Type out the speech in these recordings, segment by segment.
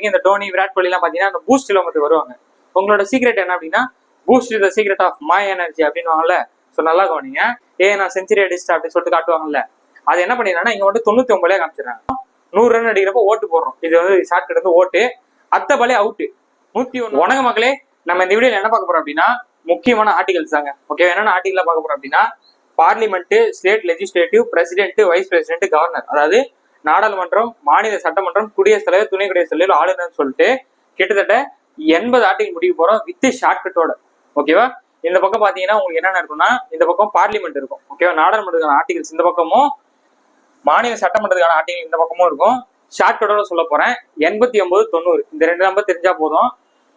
வரைக்கும் இந்த டோனி விராட் கோலி எல்லாம் பாத்தீங்கன்னா அந்த பூஸ்ட்ல வந்து வருவாங்க. உங்களோட சீக்ரெட் என்ன அப்படின்னா Boost the secret of my energy அப்படின்னுவாங்கல்ல. ஸோ நல்லா கவனிங்க. நான் செஞ்சுரி அடிச்சிட்டேன் அப்படின்னு சொல்லிட்டு காட்டுவாங்கல்ல. அது என்ன பண்ணிடுறாங்கன்னா இங்க வந்து 99 காமிச்சிடறாங்க. 100 ரன் அடிக்கிறப்ப ஓட்டு போடுறோம். இது வந்து ஷார்ட் கட் வந்து ஓட்டு. அத்த பாலே அவுட்டு 101. வணக்க மக்களே, நம்ம இந்த வீடியோல என்ன பார்க்க போறோம் அப்படின்னா முக்கியமான ஆர்டிகல்ஸ் தாங்க. ஓகே, என்னென்ன ஆர்டிகல் பார்க்க போறோம் அப்படின்னா parliament, state legislative, president, vice president, governor, அதாவது நாடாளுமன்றம், மாநில சட்டமன்றம், குடியரசுத் தலைவர், துணை குடியரசுத் தலைவர், ஆளுநர் சொல்லிட்டு கிட்டத்தட்ட 80 ஆர்டிகல் முடிக்க போறோம் வித் ஷார்ட்கட்டோட. ஓகேவா? இந்த பக்கம் பாத்தீங்கன்னா உங்களுக்கு என்னென்ன இருக்குன்னா இந்த பக்கம் பார்லிமெண்ட் இருக்கும். ஓகேவா? நாடாளுமன்றத்துக்கான ஆர்டிகல்ஸ் இந்த பக்கமும், மாநில சட்டமன்றத்துக்கான ஆர்டிகல் இந்த பக்கமும் இருக்கும். ஷார்ட்கட்டோட சொல்ல போறேன். 89, 90 இந்த 2 நம்பர் தெரிஞ்சா போதும்.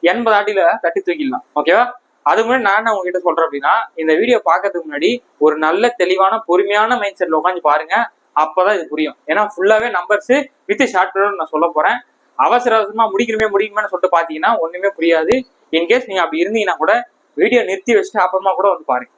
80 ஆர்டிகல தட்டி தூக்கிடலாம். ஓகேவா? அது முன்னாடி நான் உங்ககிட்ட சொல்றேன் அப்படின்னா இந்த வீடியோ பார்க்கறதுக்கு முன்னாடி ஒரு நல்ல தெளிவான பொறுமையான மைண்ட் செட்ல உட்காந்து பாருங்க. அப்பதான் இது புரியும். ஏன்னா ஃபுல்லாவே நம்பர்ஸ் வித் ஷார்ட்கட்டோட நான் சொல்ல போறேன். அவசர அவசரமா முடிக்கணுமேன்னு சொல்லிட்டு பாத்தீங்கன்னா ஒண்ணுமே புரியாது. இன்கேஸ் நீங்க அப்படி இருந்தீங்கன்னா கூட வீடியோ நிறுத்தி வச்சுட்டு அப்புறமா கூட வந்து பாருங்க.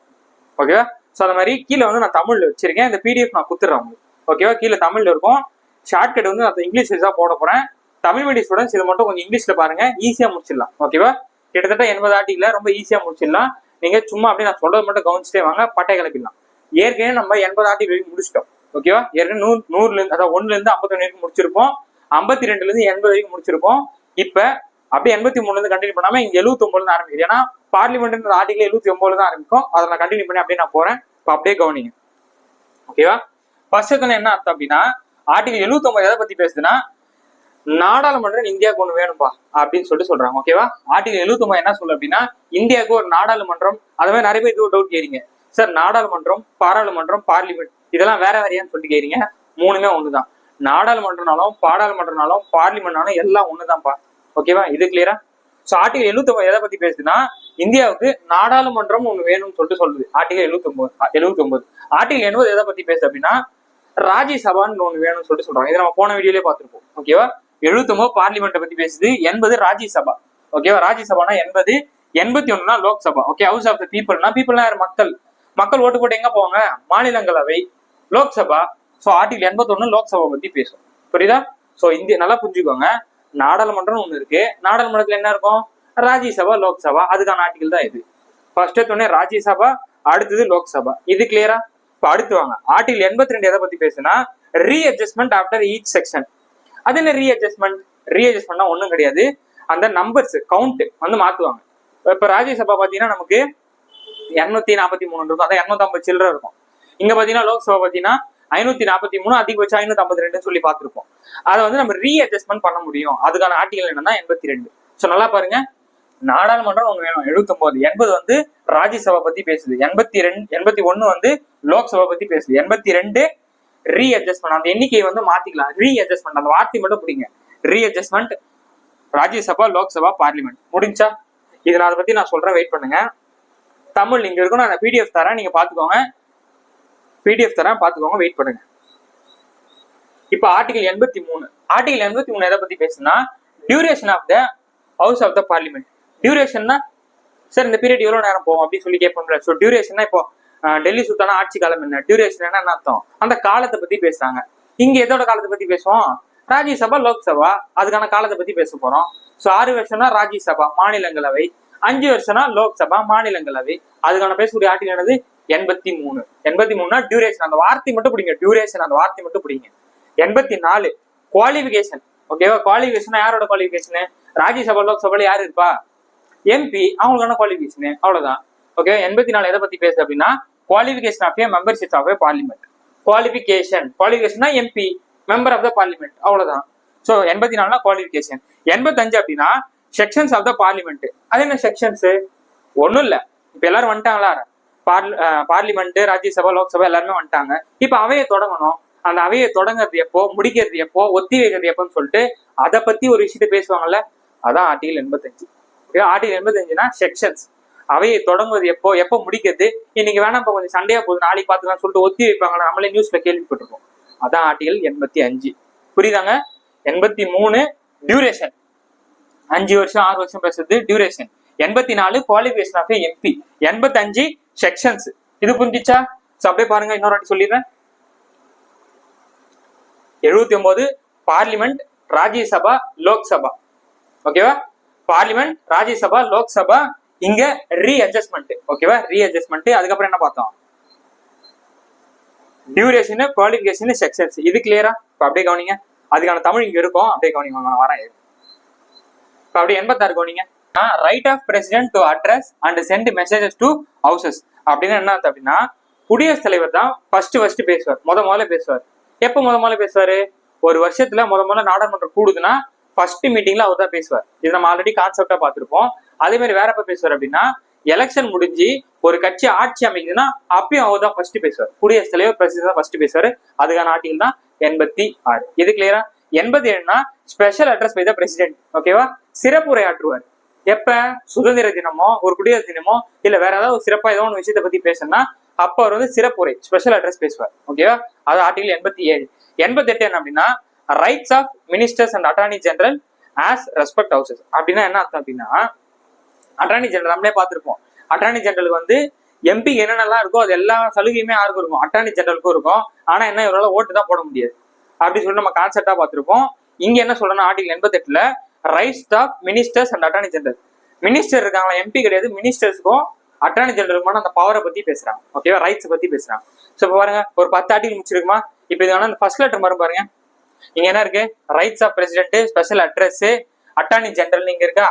ஓகேவா? ஸோ அந்த மாதிரி கீழே வந்து நான் தமிழ்ல வச்சிருக்கேன். இந்த பிடிஎஃப் நான் குத்துறேன் உங்களுக்கு. ஓகேவா? கீழே தமிழ்ல இருக்கும். ஷார்ட்கட் வந்து நான் இங்கிலீஷ் தான் போட போறேன். தமிழ் மீடியம் ஸ்டூடெண்ட்ஸ் இதை மட்டும் கொஞ்சம் இங்கிலீஷ்ல பாருங்க, ஈஸியா முடிச்சிடலாம். ஓகேவா? கிட்டத்தட்ட 80 ஆர்டிகல ரொம்ப ஈஸியா முடிச்சிடலாம். நீங்க சும்மா அப்படியே நான் சொல்றது மட்டும் கவனிச்சுட்டே வாங்க, பட்டை கிளப்பிடலாம். ஏற்கனவே நம்ம 80 ஆர்டிகல் வரைக்கும் முடிச்சிட்டோம். ஓகேவா? ஏற்கனவே 100ல இருந்து அதாவது 1ல இருந்து 51 வரைக்கும் முடிச்சிருப்போம். 52ல இருந்து 80 வரைக்கும் முடிச்சிருப்போம். இப்ப அப்படியே 83ல இருந்து கண்டினியூ பண்ணாம இங்க 79 தான் ஆரம்பிக்குது. ஏன்னா பார்லிமெண்ட் ஆர்டிகல் 79 தான் ஆரம்பிக்கும். அதை நான் கண்டினியூ பண்ணி அப்படியே நான் போறேன். இப்ப அப்படியே கவனிங்க. ஓகேவா? ஃபர்ஸ்ட் என்ன அர்த்தம் அப்படின்னா ஆர்டிகல் 79 எதை பத்தி பேசுதுன்னா நாடாளுமன்றம் இந்தியாவுக்கு ஒண்ணு வேணும்பா அப்படின்னு சொல்றாங்க. ஓகேவா? ஆர்டிகல் 79 என்ன சொல்லு அப்படின்னா இந்தியாவுக்கு ஒரு நாடாளுமன்றம். அது மாதிரி நிறைய பேர் டவுட் கேறீங்க, சார் நாடாளுமன்றம், பாராளுமன்றம், பார்லிமெண்ட் இதெல்லாம் வேற வேறையான்னு சொல்லிட்டு கேறீங்க. மூணுமே ஒண்ணுதான். நாடாளுமன்றனாலும் பாராளுமன்றனாலும் பார்லிமெண்ட்னாலும் எல்லாம் ஒண்ணுதான்ப்பா. ஓகேவா? இது கிளியரா? சோ ஆர்டிகல் 79 எதை பத்தி பேசுதுன்னா இந்தியாவுக்கு நாடாளுமன்றம் ஒண்ணு வேணும்னு சொல்லுது. ஆர்டிகல் 79. ஆர்டிகல் 80 எதை பத்தி பேசுது அப்படின்னா ராஜ்யசபான்னு ஒண்ணு வேணும்னு சொல்றாங்க. இதை நம்ம போன வீடியோலயே பார்த்திருப்போம். ஓகேவா? 79 பார்லிமெண்ட்டை பத்தி பேசுது, 80 ராஜ்யசபா. ஓகேவா? ராஜ்யசபானா 80, 81னா Lok Sabha. Okay, house of the பீப்புள்னா பீப்புள்னா யார்? மக்கள் ஓட்டு போட்டு எங்க போவாங்க? மாநிலங்களவை, லோக்சபா. சோ ஆர்டிகல் 81 லோக்சபா பத்தி பேசும். புரியுதா? சோ இந்திய நல்லா புரிஞ்சுக்கோங்க. நாடாளுமன்றம் ஒண்ணு இருக்கு. நாடாளுமன்றத்துல என்ன இருக்கும்? ராஜ்யசபா, லோக்சபா. அதுக்கான ஆர்டிகல் தான் இது. ஃபர்ஸ்ட் எடுத்தோடனே ராஜ்யசபா, அடுத்தது லோக்சபா. இது கிளியரா? இப்ப அடுத்து வாங்க. ஆர்டிகல் 82 எதை பத்தி பேசுனா ரீஅட்ஜஸ்ட்மெண்ட் ஆஃப்டர் ஈச் செக்ஷன். அது என்ன ரீஅட்ஜஸ்ட்மெண்ட்னா ஒண்ணும் கிடையாது. அந்த நம்பர்ஸ் கவுண்ட் வந்து மாத்துவாங்க. இப்ப ராஜ்யசபா பாத்தீங்கன்னா நமக்கு 243 இருக்கும். அதான் 250 சில்லற இருக்கும். இங்க பாத்தீங்கன்னா லோக்சபா பாத்தீங்கன்னா 543, அதிகபட்சம் 552 சொல்லி பார்த்திருப்போம். அதை வந்து நம்ம ரீஅட்ஜஸ்ட்மெண்ட் பண்ண முடியும். அதுக்கான ஆர்டிகல் என்னன்னா 82. சோ நல்லா பாருங்க. நாடாளுமன்றம் ஒண்ணு வேணும் 79. 80 வந்து ராஜ்யசபா பத்தி பேசுது. 81 வந்து லோக்சபா பத்தி பேசுது. 82 ரீஅட்ஜஸ்ட்மெண்ட். அந்த எண்ணிக்கையை வந்து மாத்திக்கலாம். ரீஅட்ஜஸ்ட்மெண்ட் அந்த வார்த்தை மட்டும் பிடிங்க. Readjustment, Rajya Sabha, Lok Sabha, parliament. முடிஞ்சா இது நான் அதை பத்தி நான் சொல்றேன். வெயிட் பண்ணுங்க. தமிழ் இங்க இருக்கும். நான் பிடிஎஃப் தரேன், நீங்க பாத்துக்கோங்க. வெயிட் பண்ணுங்க. இப்ப ஆர்டிகல் 83. ஆர்டிகல் 83 எதை பத்தி பேசுனா duration of the house of the parliament. டியூரேஷன்னா சார் இந்த பீரியட் எவ்வளவு நேரம் போகும் அப்படின்னு சொல்லி கேட்போம்ல. ஸோ டியூரேஷன்னா இப்போ டெல்லி சுல்தானா ஆட்சி காலம் என்ன? டியூரேஷன் என்ன அர்த்தம்? அந்த காலத்தை பத்தி பேசுறாங்க. இங்க எதோட காலத்தை பத்தி பேசுவோம்? ராஜ்யசபா, லோக்சபா. அதுக்கான காலத்தை பத்தி பேச போறோம். ஸோ 6 வருஷம்னா ராஜ்யசபா, மாநிலங்களவை. 5 வருஷம்னா லோக்சபா, மாநிலங்களவை. அதுக்கான பேசக்கூடிய ஆர்டிகல் என்னது? 83. 83னா டியூரேஷன். அந்த வார்த்தை மட்டும் பிடிங்க. டியூரேஷன் அந்த வார்த்தை மட்டும் பிடிங்க. 84 குவாலிபிகேஷன். ஓகேவா? குவாலிபிகேஷன் யாரோட குவாலிபிகேஷன்? ராஜ்யசபா, லோக்சபால யாரு இருப்பா? எம்பி. அவங்களுக்கான குவாலிபிகேஷன். அவ்வளவுதான். ஓகே. 84 எதை பத்தி பேசுது அப்படின்னா qualification of membership of parliament. குவாலிபிகேஷன்னா MP, member of the parliament. அவ்வளவுதான். சோ 84னா குவாலிபிகேஷன். 85 அப்படின்னா செக்ஷன்ஸ் ஆஃப் த பார்லிமெண்ட். அது என்ன செக்ஷன்ஸ்? ஒண்ணும் இல்ல. இப்ப எல்லாரும் வந்துட்டாங்களா? பார்லிமெண்ட், ராஜ்யசபா, லோக்சபா எல்லாருமே வந்துட்டாங்க. இப்ப அவையை தொடங்கணும். அந்த அவையை தொடங்குறது எப்போ, முடிக்கிறது எப்போ, ஒத்தி வைக்கிறது எப்போன்னு சொல்லிட்டு அதை பத்தி ஒரு விஷயத்த பேசுவாங்கல்ல. அதான் ஆர்டிகல் 85. Article 85னா sections. அவையை தொடங்குவது எப்போ முடிக்கிறது. இன்னைக்கு வேணா இப்ப கொஞ்சம் சண்டையா போகுது, நாளைக்கு பாத்துக்கலாம்னு சொல்லிட்டு ஒத்தி வைப்பாங்களா, நம்மளே நியூஸ்ல கேள்விப்பட்டிருக்கோம். அதான் ஆர்டிகல் 85. புரியுதாங்க? 83 டியூரேஷன். 5 வருஷம் 6 வருஷம் பேசுறது duration. 84 qualification of MP. 85 sections. இது புரிஞ்சிச்சா? அப்படியே பாருங்க, இன்னொரு வாட்டி சொல்லிடுறேன். 79 பார்லிமெண்ட், ராஜ்யசபா, லோக்சபா. ஓகேவா? பார்லிமெண்ட், ராஜ்யசபா, லோக்சபா, இங்க ரீஅட்ஜஸ்ட்மெண்ட். ஓகேவா? ரீஅட்ஜஸ்ட்மெண்ட். அதுக்கப்புறம் என்ன பார்த்தோம்? Duration, qualification, sections. இது கிளியரா? இப்ப அப்படியே கவனிங்க. அதுக்கான தமிழ் இங்க இருக்கும், அப்படியே கவனிங்க. நான் வரேன். இப்ப அப்படியே 86 கவனிங்க. Right of president to address and send messages to houses அப்படின்னு என்ன அர்த்தம் அப்படின்னா, குடியரசுத் தலைவர் தான் ஃபர்ஸ்ட் பேசுவார், முதல்ல பேசுவார். எப்ப முதல்ல பேசுவாரு? ஒரு வருஷத்துல முதல்ல நாடாளுமன்றம் கூடுதுன்னா ஃபர்ஸ்ட் மீட்டிங்ல அவர் தான் பேசுவார். இது நம்ம ஆல்ரெடி கான்செப்டா பார்த்திருப்போம். அதே மாதிரி வேற எப்ப பேசுவார் அப்படின்னா, எலெக்ஷன் முடிஞ்சு ஒரு கட்சி ஆட்சி அமைக்குதுன்னா அப்பயும் அவர் தான் ஃபர்ஸ்ட் பேசுவார். குடியரசுத் தலைவர் பிரசிடென்ட் தான் ஃபர்ஸ்ட் பேசுவாரு. அதுக்கான ஆர்டிகல் தான் 86. இது கிளியரா? 87னா special address by the president. ஓகேவா? சிறப்புரை ஆற்றுவார். எப்ப? சுதந்திர தினமோ, ஒரு குடியரசு தினமோ, இல்ல வேற ஏதாவது சிறப்பா ஏதோ ஒன்று விஷயத்தை பத்தி பேசணும்னா அப்ப அவர் வந்து சிறப்புரை, ஸ்பெஷல் அட்ரஸ் பேசுவார். ஓகேவா? அது ஆர்டிகல் 87. 88 என்ன அப்படின்னா, rights of ministers and attorney general as respect houses. அப்படின்னா என்ன அர்த்தம் அப்படின்னா, அட்டார்னி ஜெனரல் நம்மளே பார்த்திருப்போம். அட்டார்னி ஜெனரல் வந்து எம்பி என்னென்னலாம் இருக்கோ அது எல்லா சலுகையுமே யாருக்கும் இருக்கும், அட்டார்னி ஜெனரலுக்கும் இருக்கும். ஆனா என்ன, இவரால் ஓட்டு தான் போட முடியாது அப்படின்னு சொல்லி நம்ம கான்செப்டா பார்த்திருப்போம். இங்க என்ன சொல்றோம்னா, ஆர்டிகல் 88ல rights of ministers and attorney general. Minister இருக்காங்களா, எம்பி கிடையாது, மினிஸ்டர்ஸ்க்கும் அட்டார்னி ஜெனரலுக்குமான அந்த பவரை பத்தி பேசுறாங்க. ஓகேவா? ரைட்ஸ் பத்தி பேசுறாங்க. சோ இப்ப பாருங்க, ஒரு 10 ஆர்டிகல் முடிச்சிருக்குமா? இப்ப இது வேணா ஃபர்ஸ்ட் லெட்டர் மாதிரி பாருங்க. இங்க என்ன இருக்கு? Rights of president, special address, attorney general இங்க இருக்கா?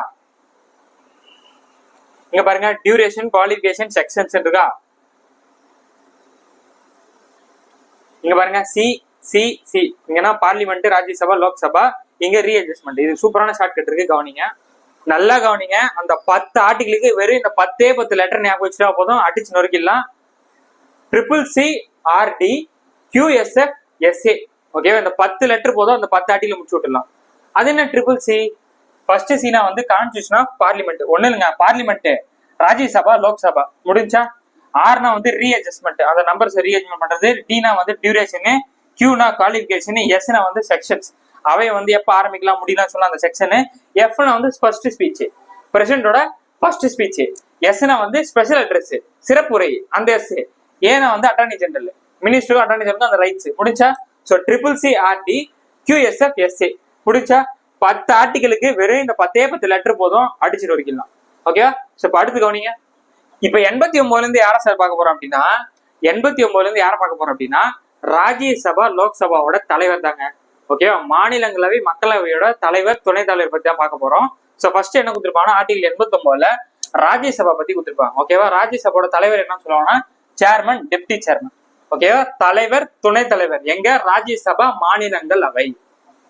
இங்க பாருங்க, டியூரேஷன், குவாலிஃபிகேஷன், செக்ஷன்ஸ் இருக்கா? இங்க பாருங்க, சி சி சி. இங்கன்னா பார்லிமெண்ட், ராஜ்யசபா, லோக்சபா, இங்க ரீஅட்ஜஸ்ட்மெண்ட். இது சூப்பரான ஷார்ட்கட் இருக்கு, கவனிங்க, நல்லா கவனிங்க. அந்த 10 ஆர்டிகளுக்கு வெறும் இந்த 10 லெட்டர் ஞாபகம் வச்சுட்டா போதும், அடிச்சு நொறுக்கிடலாம். CCRD QSFSA. ஓகேவா? இந்த 10 லெட்டர் போதும், அந்த 10 ஆர்டிகல் முடிச்சு விட்டுலாம். அது என்ன CCC? ஃபர்ஸ்ட் சீனா வந்து கான்ஸ்டிடியூஷன் ஆஃப் பார்லிமெண்ட். ஒண்ணு இல்லைங்க, பார்லிமெண்ட், ராஜ்யசபா, லோக்சபா முடிஞ்சா. ஆர்னா வந்து ரீஅட்ஜஸ்ட்மெண்ட், அந்த நம்பர்ஸ் ரீஅட்ஜஸ்ட்மெண்ட் பண்றது. டினா வந்து டியூரேஷன், கியூனா குவாலிஃபிகேஷன், எஸ்னா வந்து செக்ஷன்ஸ். அவை வந்து எப்ப ஆரம்பிக்கலாம் முடியலாம் சொல்ல அந்த செக்ஷன். எஃப்னா வந்து ஃபர்ஸ்ட் ஸ்பீச், பிரசிடென்டோட ஃபர்ஸ்ட் ஸ்பீச். எஸ்னா வந்து ஸ்பெஷல் அட்ரஸ், சிறப்புரை, அந்த எஸ். ஏனா வந்து attorney general, minister attorney general அந்த ரைட்ஸ் முடிச்சா. சோ CCRD QSFSA முடிச்சா. 10 ஆர்டிகளுக்கு வெறும் இந்த 10 லெட்டர் போதும், அடிச்சுட்டு வரைக்கலாம். ஓகேவா? சோ இப்ப அடுத்து கவனிங்க. இப்ப 89ல இருந்து யார சார் பார்க்க போறோம் அப்படின்னா, 89ல இருந்து யார பார்க்க போறோம் அப்படின்னா, ராஜ்யசபா, லோக்சபாவோட தலைவர் தாங்க. ஓகேவா? மாநிலங்களவை, மக்களவையோட தலைவர், துணைத் தலைவர் பத்தி தான் பார்க்க போறோம். சோ ஃபர்ஸ்ட் என்ன கொடுத்திருப்பாங்கன்னா, ஆர்டிகல் 89ல ராஜ்யசபா பத்தி கொடுத்திருப்பாங்க. ஓகேவா? ராஜ்யசபாவோட தலைவர் என்ன சொல்லுவாங்கன்னா, சேர்மன், டெப்டி சேர்மன். ஓகேவா? தலைவர், துணைத் தலைவர் எங்க? ராஜ்யசபா, மாநிலங்களவை.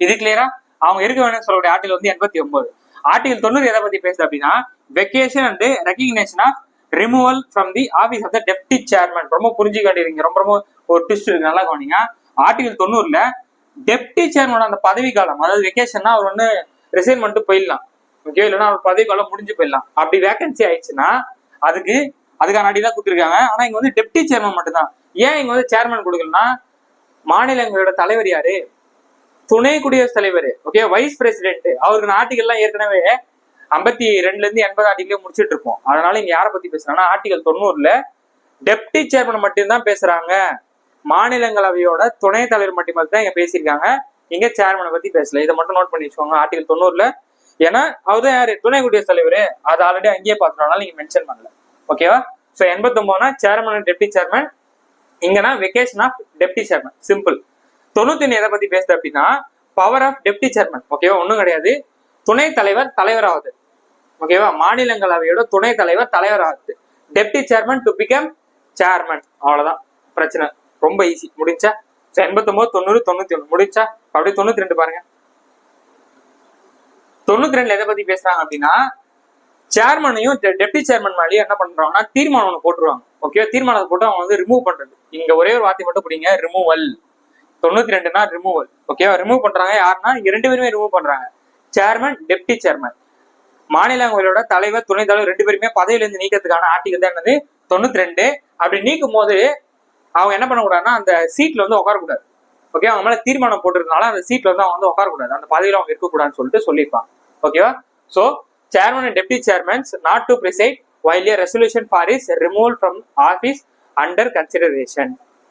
இது கிளியரா? அவங்க இருக்க வேணும்னு சொல்லக்கூடிய ஆர்டிகல் வந்து 89. ஆர்டிகல் 90 எதை பத்தி பேசுது அப்படின்னா, vacation and recognition of removal from the office of the deputy chairman. ரொம்ப புரிஞ்சுக்க வேண்டியதுங்க, ரொம்ப ரொம்ப ஒரு ட்விஸ்ட் இருக்கு, நல்லா கவனிங்க. ஆர்டிகல் 90ல டெப்டி சேர்மனோட அந்த பதவி காலம், அதாவது வெக்கேஷன்னா அவர் வந்து ரிசைன் பண்ணிட்டு போயிடலாம். ஓகே, இல்லைன்னா அவர் பதவி காலம் முடிஞ்சு போயிடலாம். அப்படி வேகன்சி ஆயிடுச்சுன்னா அதுக்கான அடிதான் கொடுத்துருக்காங்க. ஆனா இங்க வந்து டெப்டி சேர்மன் மட்டும்தான். ஏன் இங்க வந்து சேர்மன் கொடுக்கலன்னா, மாநிலங்களோட தலைவர் யாரு? துணை குடியரசுத் தலைவர். Okay, vice president. அவருக்கு ஆர்டிகல்லாம் ஏற்கனவே 52ல இருந்து 80 ஆர்டிகல் முடிச்சுட்டு இருப்போம். அதனால இங்க யாரை பத்தி பேசுறாங்கன்னா, ஆர்டிகல் 90ல டெப்டி சேர்மன் மட்டும்தான் பேசுறாங்க. மாநிலங்களவையோட துணை தலைவர் மட்டும் தான் இங்க பேசியிருக்காங்க. இங்க சேர்மனை பத்தி பேசல. இதை மட்டும் நோட் பண்ணி வச்சுக்கோங்க ஆர்டிகல் 90ல. ஏன்னா அவர்தான் யாரு? துணை குடியரசுத் தலைவர். அது ஆல்ரெடி அங்கேயே பார்த்துனால நீங்க மென்ஷன் பண்ணல. ஓகேவா? சோ 89னா சேர்மன், டெப்டி சேர்மன். இங்கன்னா vacation of deputy chairman. Simple. 91 எதை பத்தி பேசுது அப்படின்னா, பவர் ஆஃப் டெப்டி சேர்மன். ஓகேவா? ஒண்ணும் கிடையாது, துணை தலைவர் தலைவராகுது. ஓகேவா? மாநிலங்களவையோட துணை தலைவர் தலைவராகுது. Deputy chairman to become chairman. அவ்வளவுதான் பிரச்சனை, ரொம்ப ஈஸி. முடிஞ்சா? 89, 90, 91 முடிச்சா. அப்படியே 92 பாருங்க. 92ல எதை பத்தி பேசுறாங்க அப்படின்னா, சேர்மனையும் டெப்டி சேர்மன் மேலேயும் என்ன பண்றாங்கன்னா, தீர்மானம் ஒண்ணு போட்டுருவாங்க. ஓகே, தீர்மானத்தை போட்டு அவங்க வந்து ரிமூவ் பண்றது. இங்க ஒரே ஒரு வார்த்தை மட்டும் புரியுங்க, ரிமூவல். 92னா ரிமூவல். ஓகேவா? ரிமூவ் பண்றாங்க. யாருன்னா இங்க 2 பேருமே ரிமூவ் பண்றாங்க, சேர்மன், டெப்டி சேர்மன். மாநிலங்களோட தலைவர், துணை தலைவர் 2 பேருமே பதவியில இருந்து நீக்கிறதுக்கான ஆர்டிகல் தான் என்னது? 92. அப்படி நீக்கும் போது அவங்க என்ன பண்ணக்கூடாதுன்னா, அந்த சீட்ல வந்து உட்காரக்கூடாது. ஓகே, அவங்க மேல தீர்மானம் போட்டிருக்கனால அந்த சீட்ல வந்து அவங்க வந்து உட்காரக்கூடாது, அந்த பதவியில அவங்க இருக்கக்கூடாதுன்னு சொல்லிட்டு சொல்லியிருப்பாங்க. ஓகேவா? So chairman and deputy chairmen not to preside while a resolution for his removal from office under consideration.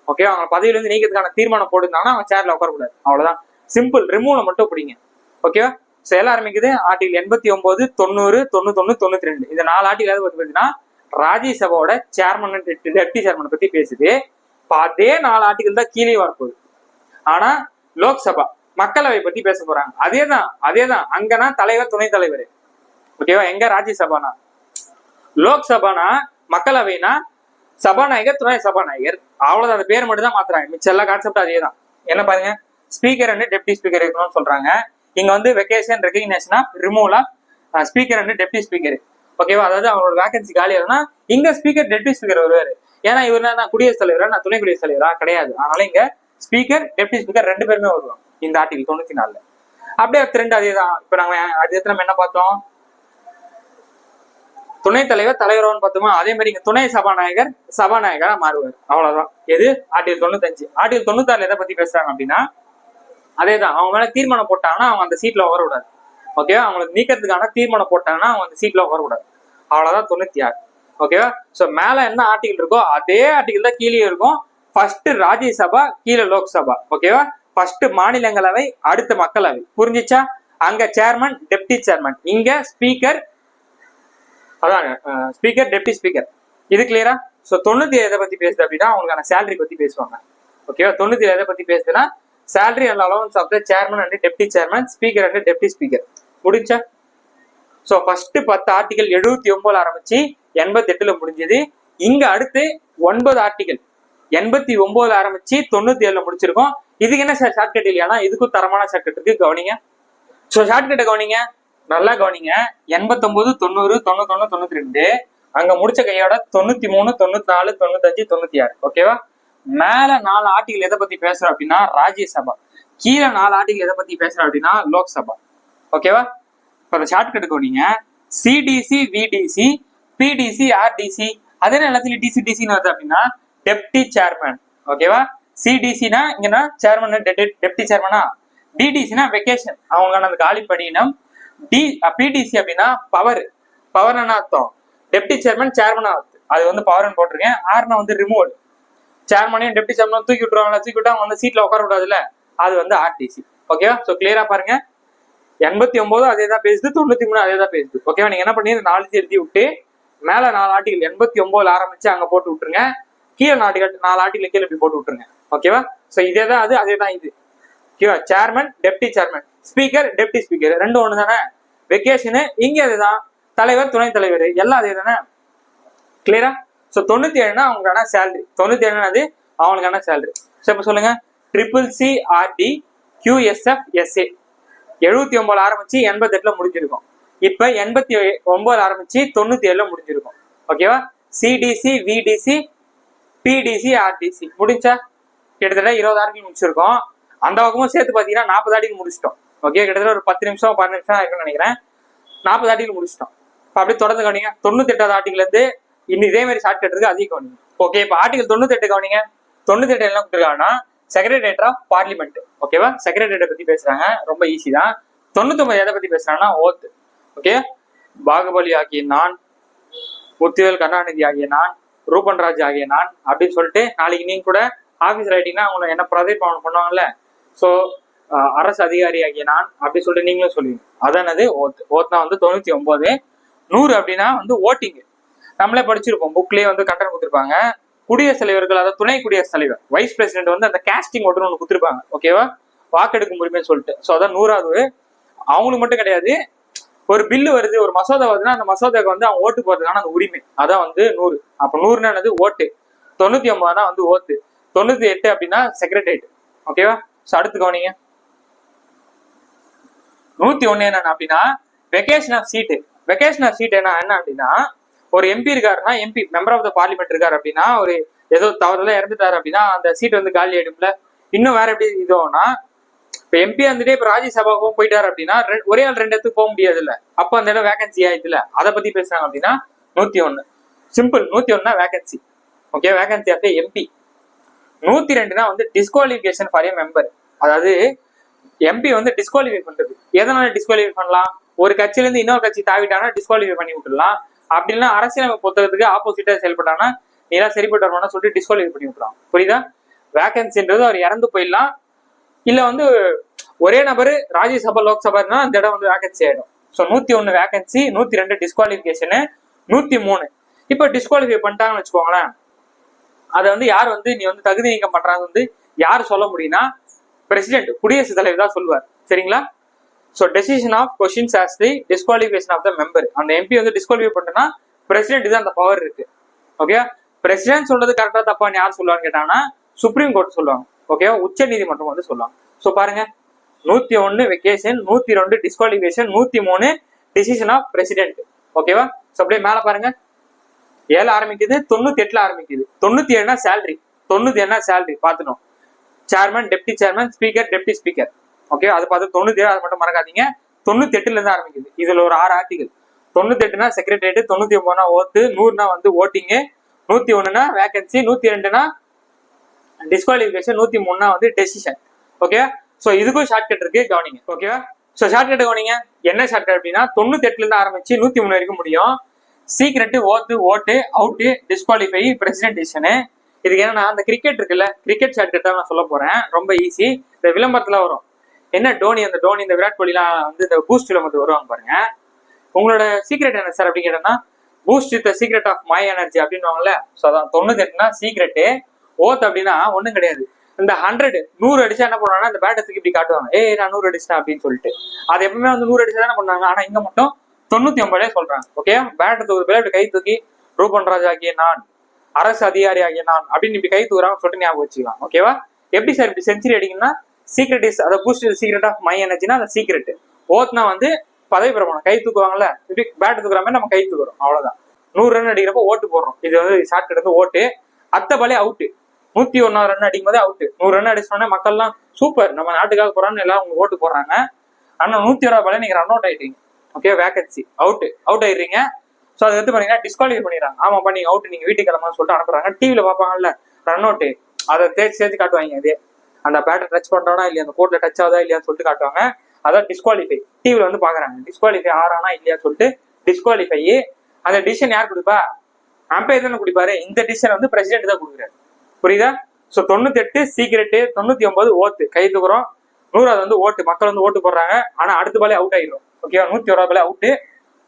Okay, அவங்க பதவியில இருந்து நீக்கிறதுக்கான தீர்மானம் போட்டுருந்தாங்கன்னா அவங்க சேர்ல உட்காரக்கூடாது. அவ்வளவுதான், சிம்பிள். ரிமூவ்ல மட்டும் பிடிங்க. ஓகேவா? எல்லாம் ஆரம்பிக்குது ஆர்டிகல் 89, 90, 91, 92. இந்த 4 ஆர்டிகல் எதை பத்தி பார்த்தீங்கன்னா ராஜ்யசபாவோட சேர்மன் டெப்டி சேர்மனை பத்தி பேசுது. இப்ப அதே 4 ஆர்டிகல் தான் கீழே வரப்போகுது. ஆனா லோக்சபா மக்களவை பத்தி பேச போறாங்க. அதேதான் அங்கன்னா தலைவர் துணைத் தலைவர். ஓகேவா? எங்க ராஜ்யசபானா, லோக்சபானா மக்களவைனா சபாநாயகர் துணை சபாநாயகர், அவ்வளவுதான். அந்த பேர் மட்டும் தான் மாத்துறாங்க. மிச்சம் எல்லா கான்செப்ட் அதே தான். என்ன பாருங்க, ஸ்பீக்கர் அண்ட் டெப்டி ஸ்பீக்கர் இருக்கணும்னு சொல்றாங்க. இங்க வந்து vacation recognition of removal of speaker and deputy speaker. ஓகேவா? அதாவது அவங்களோட வேகன்சி காலி ஆகுதுன்னா இங்க ஸ்பீக்கர் டெப்டி ஸ்பீக்கர் வருவாரு. ஏன்னா இவர் நான் குடியரசுத் தலைவரா, நான் துணை குடியரசுத் தலைவரா கிடையாது. அதனால இங்க ஸ்பீக்கர் டெப்டி ஸ்பீக்கர் 2 பேருமே வருவாங்க இந்த ஆர்டிகல் 94. அப்படியே 2 அதேதான். இப்ப நாங்க அது நம்ம என்ன பார்த்தோம், துணைத் தலைவர் தலைவரான்னு பார்த்தோமா, அதே மாதிரி இங்க துணை சபாநாயகர் சபாநாயகரா மாறுவார். அவ்வளவுதான். எது ஆர்டிகல் 95. ஆர்டிகல் 96 எதை பத்தி பேசுறாங்க அப்படின்னா அதேதான். அவங்க மேல தீர்மானம் போட்டாங்கன்னா அவங்க அந்த சீட்ல உட்காரக்கூடாது. ஓகேவா? அவங்களுக்கு நீக்கிறதுக்கான தீர்மானம் போட்டாங்கன்னா அவங்க அந்த சீட்ல உட்காரக்கூடாது. அவ்வளவுதான் 96. ஓகேவா? சோ மேல என்ன ஆர்டிகல் இருக்கோ அதே ஆர்டிகல் தான் கீழே இருக்கும். ஃபர்ஸ்ட் ராஜ்யசபா, கீழே லோக்சபா. ஓகேவா? ஃபர்ஸ்ட் மாநிலங்களவை, அடுத்த மக்களவை. புரிஞ்சிச்சா? அங்க சேர்மன் டெப்டி சேர்மன், இங்க ஸ்பீக்கர், அதான் ஸ்பீக்கர் டெப்டி ஸ்பீக்கர். இது கிளியரா? சோ 97 எதை பத்தி பேசுது அப்படின்னா அவங்களுக்கான சேலரி பத்தி பேசுவாங்க. ஓகேவா? 97 எதை பத்தி பேசுதுன்னா salary and allowance of the chairman and deputy chairman, speaker and deputy speaker. முடிஞ்சா? சோ ஃபர்ஸ்ட் 10 ஆர்டிகல் 79 ஆரம்பிச்சு 88 முடிஞ்சது. இங்க அடுத்து 9 ஆர்டிகல் 89 ஆரம்பிச்சு 97 முடிச்சிருக்கோம். இதுக்கு என்ன சார் ஷார்ட்கட் இல்லையானா இதுக்கும் தரமான ஷார்ட்கட் இருக்கு. கவனிங்க. சோ ஷார்ட்கட்டை கவனிங்க, நல்லா கவனிங்க. 89, 90, 91, 92 அங்க முடிச்ச கையோட 93, 94, 95, 96. ஓகேவா? மேல 4 ஆர்டிகல் எதை பத்தி பேசுறோம் அப்படின்னா ராஜ்யசபா, கீழே 4 ஆர்டிகல் எதை பத்தி பேசுறோம் அப்படின்னா லோக்சபா. ஓகேவா? இப்ப அந்த ஷார்ட்கட் கவனிங்க. சிடிசி, விடிசி, பிடிசி, ஆர்டிசி, அதே எல்லாத்துலயும் டிசிடிசின்னு வருது அப்படின்னா டெப்டி சேர்மன். ஓகேவா? சிடிசினா இங்கன்னா சேர்மன் டெப்டி சேர்மனா, டிடிசினா வெக்கேஷன், அவங்களுக்கான அந்த காலி பணியினம். பிடிசி அப்படின்னா பவர் என்ன அர்த்தம், டெப்டி சேர்மன் சேர்மனா அது வந்து பவர்னு போட்டிருக்கேன். ஆர்னா வந்து ரிமூவல், சேர்மனையும் டெப்டி சேர்மனும் தூக்கி விட்டுருவாங்க, தூக்கி விட்டு அவங்க வந்து சீட்ல உட்கார விடாதுல்ல, அது வந்து ஆர்டிசி. ஓகேவா? சோ கிளியரா பாருங்க. 89 அதே தான் பேசுது, 93 அதே தான் பேசுது. ஓகேவா? நீங்க என்ன பண்ணி 4 எழுதி விட்டு மேல 4 ஆர்டிகல் 89 ஆரம்பிச்சு அங்க போட்டு விட்டுருங்க, கீழே 4 ஆர்டிகல் கீழே இப்படி போட்டு விட்டுருங்க. ஓகேவா? சோ இதே தான் அது, அதே தான் இது. ஓகேவா? Chairman deputy chairman, speaker deputy speaker, ரெண்டும் ஒண்ணு தானே. வெக்கேஷனு இங்க அதுதான், தலைவர் துணைத் தலைவர் எல்லாம் அதே தானே. கிளியரா? சோ 97னா அவங்களுக்கான சேலரி, 97 அது அவங்களுக்கான சேலரி. சோ இப்ப சொல்லுங்க, CCRD QSF SA 79 ஆரம்பிச்சு 88 முடிஞ்சிருக்கும். இப்ப 89 ஆரம்பிச்சு 97 முடிஞ்சிருக்கும். ஓகேவா? சிடிசி, விடிசி, பிடிசி, ஆர்டிசி முடிஞ்சா கிட்டத்தட்ட 20 ஆர்டிகல் முடிச்சிருக்கோம். அந்த பக்கமும் சேர்த்து பாத்தீங்கன்னா 40 ஆர்டிகல் முடிச்சிட்டோம். ஓகே, கிட்டத்தட்ட ஒரு 10 நிமிஷம் 12 நிமிஷம் இருக்குன்னு நினைக்கிறேன். 40 ஆர்டிகல் முடிச்சிட்டோம். இப்ப அப்படியே தொடர்ந்து கவனிங்க. 98வது ஆர்டிகல் இருந்து இன்னும் இதே மாதிரி ஷார்ட் கட் இருக்கு, அதையும் கவனிங்க. ஓகே, இப்ப ஆர்டிகல் 98 கவனிங்க. 98 என்ன கொடுத்துருக்காங்கன்னா செக்ரட்டரியேட் ஆஃப் பார்லிமெண்ட். ஓகேவா? செக்ரட்டரியேட்டை பத்தி பேசுறாங்க, ரொம்ப ஈஸி தான். 99 எதை பத்தி பேசுறாங்கன்னா ஓத். ஓகே, பாகுபலி ஆகிய நான், முத்துவேல் கருணாநிதி ஆகிய நான், ரூபன் ராஜ் ஆகிய நான் அப்படின்னு சொல்லிட்டு நாளைக்கு நீங்க கூட ஆபீஸ் ரைட்டிங்னா அவங்க என்ன ப்ரொஜெக்ட் பண்ணுவாங்கல்ல, ஸோ அரசு அதிகாரி ஆகிய நான் அப்படி சொல்லிட்டு நீங்களும் சொல்லுவீங்க. அதானது ஓத். ஓத்னா வந்து 99. 100 அப்படின்னா வந்து ஓட்டிங். நம்மளே படிச்சிருப்போம், புக்லயே வந்து கண்டனம் கொடுத்துருப்பாங்க. குடியரசுத் தலைவர்கள், அதாவது துணை குடியரசுத் தலைவர், வைஸ் பிரசிடென்ட் வந்து அந்த கேஸ்டிங் ஓட்டுன்னு ஒன்று கொடுத்துருப்பாங்க. ஓகேவா? வாக்கெடுக்கும் உரிமைன்னு சொல்லிட்டு. ஸோ அதான் 100வது. அவங்களுக்கு மட்டும் கிடையாது, ஒரு பில்லு வருது, ஒரு மசோதா வருதுன்னா அந்த மசோதாவுக்கு வந்து அவங்க ஓட்டு போறதுக்கான அந்த உரிமை, அதான் வந்து 100. அப்ப 100ன்னு ஓட்டு, 99 வந்து ஓத்து, 98 அப்படின்னா செக்ரட்டரியேட். ஓகேவா? ஸோ அடுத்து கவனிங்க. 101 என்ன அப்படின்னா vacation of seat. Vacation of seat என்ன அப்படின்னா ஒரு எம்பி இருக்காருன்னா, MP member of the parliament இருக்காரு அப்படின்னா, ஒரு ஏதோ தவறுல இறந்துட்டாரு அப்படின்னா அந்த சீட் வந்து காலி ஆயிடும்ல. இன்னும் வேற எப்படி இதுனா, இப்ப எம்பி வந்துட்டு இப்ப ராஜ்யசபாவுக்கும் போயிட்டாரு அப்படின்னா ஒரே ஆள் 2 இடத்துக்கு போக முடியாது இல்ல, அப்ப அந்த இடம் வேகன்சி ஆயிடுதுல, அதை பத்தி பேசுறாங்க அப்படின்னா 101. Simple. 101 vacancy. Okay, vacancy of MP. 102 வந்து டிஸ்குவாலிஃபிகேஷன் ஃபார் எ மெம்பர். அதாவது எம்பி வந்து டிஸ்குவாலிஃபை பண்றது. எதனால டிஸ்குவாலிஃபை பண்ணலாம்? ஒரு கட்சியில இருந்து இன்னொரு கட்சி தாவிட்டாங்கன்னா டிஸ்குவாலிஃபை பண்ணி விட்டுடலாம். அப்படி இல்லைன்னா அரசியலமைப்பு புத்தகத்துக்கு ஆப்போசிட்டா செயல்பட்டாங்கன்னா நீலாம் சரிப்பட்டு வரணும்னு சொல்லிட்டு டிஸ்குவாலிஃபை பண்ணி விட்டுலாம். புரியுதா? வேகன்சின்றது அவர் இறந்து போயிடலாம், இல்ல வந்து ஒரே நபர் ராஜ்யசபா லோக்சபானா அந்த இடம் வந்து வேகன்சி ஆயிடும். So 101 vacancy, 102 டிஸ்குவாலிஃபிகேஷனு, 103. இப்போ டிஸ்குவாலிஃபை பண்ணிட்டாங்கன்னு வச்சுக்கோங்களேன், அதை வந்து யார் வந்து நீ வந்து தகுதி நீக்கம் பண்றாங்க வந்து யார் சொல்ல முடியும்னா பிரசிடென்ட், குடியரசுத் தலைவர் தான் சொல்லுவார். சரிங்களா? So decision of questions as the disqualification of the member. அந்த எம்பி வந்து டிஸ்குவாலிஃபை பண்ணிட்டோம்னா பிரசிடென்ட் தான் அந்த பவர் இருக்கு. ஓகே, பிரசிடென்ட் சொல்றது கரெக்டா தப்பான்னு யார் சொல்லுவான்னு கேட்டாங்கன்னா சுப்ரீம் கோர்ட் சொல்லுவாங்க. ஓகேவா? உச்ச நீதிமன்றம் வந்து சொல்லுவாங்க. ஸோ பாருங்க, 101 vacation, 102 disqualification, 103 decision of president. ஓகேவா? ஸோ அப்படியே மேல பாருங்க, 7 ஆரம்பிக்குது, 98 ஆரம்பிக்குது. 97 சேலரி, 97 சேலரி பார்த்துட்டோம். Chairman, deputy chairman, speaker, deputy speaker. Okay, அது பார்த்து 97 அது மட்டும் மறக்காதீங்க. 98 இருந்து ஆரம்பிக்குது. இதுல ஒரு 6 ஆர்டிகல். 98னா செக்ரட்டரியேட், 99னா ஓட்டு, 100னா வந்து ஓட்டிங்கு, 101னா வேகன்சி, 102னா டிஸ்குவாலிஃபிகேஷன், 103னா வந்து டெசிஷன். ஓகே, ஸோ இதுக்கும் ஷார்ட்கட் இருக்கு, கவனிங்க. ஓகேவா? ஸோ ஷார்ட்கட் கவனிங்க. என்ன ஷார்ட்கட் அப்படின்னா 98 இருந்து ஆரம்பிச்சு 103 வரைக்கும் முடியும். சீக்ரெட், ஓட்டு, அவுட்டு, டிஸ்குவாலிஃபை, பிரசிடென்ட் டிசிஷனு. இதுக்கு என்னன்னா அந்த கிரிக்கெட் இருக்குல்ல, கிரிக்கெட் ஷார்ட்கட் தான் நான் சொல்ல போறேன். ரொம்ப ஈஸி. இந்த விளம்பரத்துல வரும் என்ன, டோனி, அந்த டோனி, இந்த விராட் கோலிலாம் வந்து இந்த பூஸ்ட் விளம்பரத்துக்கு வருவாங்க பாருங்க. உங்களோட சீக்ரெட் என்ன சார் அப்படின்னு கேட்டோம்னா Boost with secret of my energy அப்படின்னுவாங்கல்ல. ஸோ அதான் 98னா சீக்ரெட்டு. ஓத் அப்படின்னா ஒன்றும் கிடையாது. இந்த 100 அடிச்சா என்ன பண்ணுவாங்கன்னா இந்த பேட்டத்துக்கு இப்படி காட்டுவாங்க, நான் 100 அடிச்சிட்டேன் அப்படின்னு சொல்லிட்டு. அது எப்பவுமே வந்து 100 அடிச்சா தானே பண்ணாங்க. ஆனா இங்க மட்டும் 99 சொல்றாங்க. ஓகே, பேட்டத்துக்கு ஒரு பேர் கை தூக்கி ரூபன் ராஜ் ஆகிய நான், அரசு அதிகாரி ஆகிய நான் அப்படின்னு இப்படி கை தூக்குறாங்கன்னு சொல்லிட்டு ஞாபகம் வச்சுக்கலாம். ஓகேவா? எப்படி சார் இப்படி செஞ்சுரி அடிக்கணும்னா சீக்ரெட் இஸ் அதை பூஸ்ட் சீக்ரெட் ஆஃப் மை எனர்ஜினா அந்த சீக்ரெட். ஓத்னா வந்து பதவி பிரமாணம், கை தூக்குவாங்கல்ல, இப்படி பேட் தூக்குற மாதிரி நம்ம கை தூக்குறோம், அவ்வளவுதான். 100 ரன் அடிக்கிறப்ப ஓட்டு போடுறோம். இது வந்து ஷார்ட்கட் வந்து ஓட்டு. அத்தபாலே அவுட்டு, 101 ரன் அடிக்கும் போதே அவுட்டு. 100 ரன் அடிச்சோடனே மக்கள்லாம் சூப்பர், நம்ம நாட்டுக்காக போறான்னு எல்லாரும் உங்க ஓட்டு போடுறாங்க. ஆனா 101 பாலே நீங்க ரன் அவுட் ஆயிட்டீங்க. ஓகே, வேகன்சி அவுட் ஆயிடுறீங்க. ஸோ அதை எடுத்து பண்ணீங்கன்னா டிஸ்குவாலிஃபை பண்ணிடுறாங்க. ஆமாப்பா நீங்க அவுட், நீங்க வீட்டுக்கு கிளம்புன்னு சொல்லிட்டு அனுப்புறாங்க. டிவியில பார்ப்பாங்கல்ல ரன் அவுட்டு, அதை தேய்ச்சி காட்டுவாங்க. அதே அந்த பேட்டர் டச் பண்றானா இல்லையா, அந்த கோர்ட்ல டச் ஆகுதா இல்லையான்னு சொல்லிட்டு காட்டுவாங்க. அதான் டிஸ்குவாலிஃபை. டிவில வந்து பாக்குறாங்க டிஸ்குவாலிஃபை ஆறானா இல்லையா சொல்லிட்டு டிஸ்குவாலிஃபை. அந்த டிசிஷன் யார் கொடுப்பா? அம்பையர் தானே கொடுப்பாரு. இந்த டிசிஷன் வந்து பிரசிடென்ட் தான் கொடுக்குறாரு. புரியுதா? ஸோ 98 சீக்ரெட்டு, 99 ஓத்து, கை தூக்குறோம். 100 வந்து ஓட்டு, மக்கள் வந்து ஓட்டு போடுறாங்க. ஆனா அடுத்த பாலே அவுட் ஆயிடும். ஓகேவா? 101 பாலே அவுட்டு,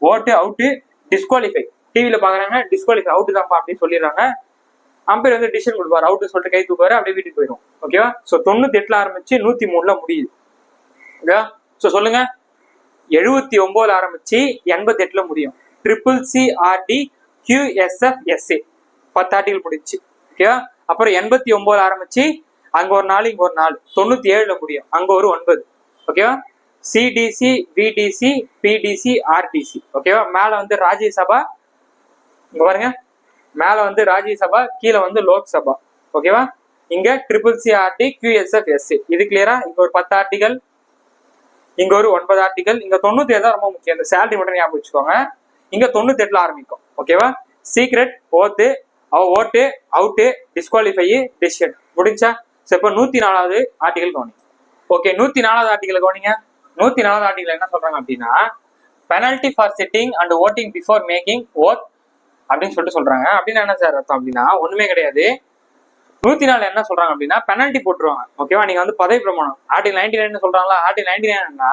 ஓட்டு அவுட்டு, டிஸ்குவாலிஃபை. டிவியில பாக்குறாங்க டிஸ்குவாலிஃபை அவுட் தான்ப்பா அப்படின்னு சொல்லிடுறாங்க. அம்பையர் வந்து டிசிஷன் கொடுப்பாரு, அவுட் சொல்லிட்டு கை தூக்குவாரு, அப்படியே வீட்டுக்கு போயிடும். ஓகேவா? ஸோ 98 ஆரம்பிச்சு 103 முடியுது. ஓகேவா? ஸோ சொல்லுங்க, 79 ஆரம்பிச்சு 88 முடியும். CCCRD QSFSA 10 ஆர்டிகல் முடிச்சு. ஓகேவா? அப்புறம் 89 ஆரம்பிச்சு அங்க ஒரு 4 இங்க ஒரு 4, 97 முடியும். அங்க ஒரு 9. ஓகேவா? CDC, VDC, PDC, RDC. ஓகேவா? மேல வந்து ராஜ்யசபா, இங்க பாருங்க, மேல வந்து ராஜ்யசபா, கீழே வந்து லோக்சபா. ஓகேவா? இங்க CCCRD QSFSA. இது கிளியரா? இங்க ஒரு 10 ஆர்டிகல், இங்க ஒரு 9 ஆர்டிகல். இங்க 97 தான் ரொம்ப முக்கியம். இந்த சேலரி மட்டும் ஞாபகம் வச்சுக்கோங்க. இங்க 98 ஆரம்பிக்கும். ஓகேவா? சீக்ரெட், ஓட்டு, அவுட்டு, டிஸ்குவாலிஃபை, டெசிஷன் முடிஞ்சா. சோ இப்போ 104வது ஆர்டிகல் கவனிங்க. ஓகே, 104வது ஆர்டிகல் கவனிங்க. 104வது ஆர்டிகல் என்ன சொல்றாங்க அப்படின்னா penalty for sitting and voting before making oath அப்படின்னு சொல்லிட்டு சொல்றாங்க. அப்படின்னு என்ன சார் அர்த்தம் அப்படின்னா ஒண்ணுமே கிடையாது. 104 என்ன சொல்றாங்க அப்படின்னா பெனல்டி போட்டுருவாங்க. ஓகேவா? நீங்க வந்து பதவி பிரமாணம் ஆர்டிகல் 99 சொல்றாங்களா, ஆர்டிகல் 99னா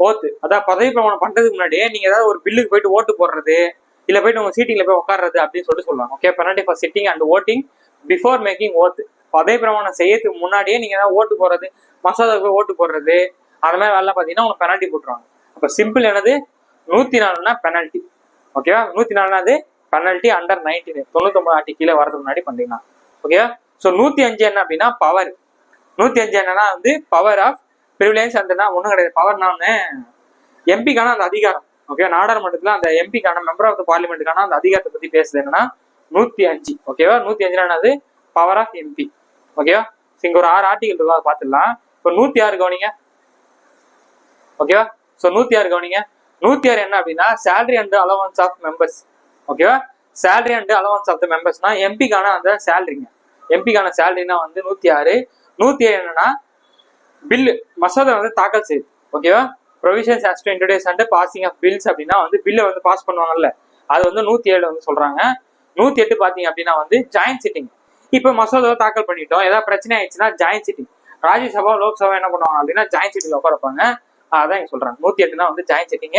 ஓத்து, அதான் பதவி பிரமாணம் பண்றதுக்கு முன்னாடியே நீங்க ஏதாவது ஒரு பில்லுக்கு போயிட்டு ஓட்டு போடுறது, இல்ல போயிட்டு உங்க சீட்டிங்ல போய் உட்கார்றது அப்படின்னு சொல்லிட்டு சொல்லுவாங்க. Okay, penalty for sitting and voting before making oath. பதவி பிரமாணம் செய்யறதுக்கு முன்னாடியே நீங்க ஏதாவது ஓட்டு போடுறது, மசோதாவுக்கு போய் ஓட்டு போடுறது, அந்த மாதிரி வேலை பாத்தீங்கன்னா உங்களுக்கு பெனல்டி போட்டுருவாங்க. அப்ப சிம்பிள் என்னது, 104னா பெனல்டி. ஓகேவா? 104னாது பெனல்டி அண்டர் 99, 99 ஆர்டி கீழே வரதுக்கு முன்னாடி பண்றீங்கன்னா. ஓகேவா? ஸோ 105 என்ன அப்படின்னா பவர். 105 என்னன்னா வந்து பவர் ஆஃப் பிரிவிலேஜ். அந்த ஒன்றும் கிடையாது. பவர்னா எம்பிக்கான அந்த அதிகாரம். ஓகே, நாடாளுமன்றத்துல அந்த எம்பிக்கான மெம்பர் ஆஃப் த பார்லிமெண்ட்டுக்கான அந்த அதிகாரத்தை பத்தி பேசுது என்னன்னா 105. ஓகேவா? 105 பவர் ஆஃப் எம்பி. ஓகேவா? இங்க ஒரு 6 ஆர்டிகல் இருக்கா, அதை பார்த்துடலாம். இப்போ 106 கவனிங்க. ஓகேவா? ஸோ 106 கவனிங்க. 106 என்ன அப்படின்னா salary and allowance of members. ஓகேவா? Salary and allowance of the மெம்பர்ஸ்னா எம்பிக்கான அந்த சேலரிங்க. எம்பிக்கான சேலரினா வந்து 106. 107 என்னன்னா பில்லு, மசோதா வந்து தாக்கல் செய்யுது. ஓகேவா? Provisions has to introduce and passing of bills அப்படின்னா வந்து பில்லை வந்து பாஸ் பண்ணுவாங்கல்ல, அது வந்து 107 வந்து சொல்றாங்க. 108 பாத்தீங்க அப்படின்னா வந்து ஜாயின்ட் சிட்டிங். இப்போ மசோதாவை தாக்கல் பண்ணிட்டோம், ஏதாவது பிரச்சனை ஆயிடுச்சுன்னா ஜாயின்ட் சிட்டிங். ராஜ்யசபா லோக்சபா என்ன பண்ணுவாங்க அப்படின்னா ஜாயிண்ட் சிட்டிங்ல உட்கார வைப்பாங்க. அதான் இங்க சொல்றாங்க 108 தான் வந்து ஜாயிண்ட் சிட்டிங்.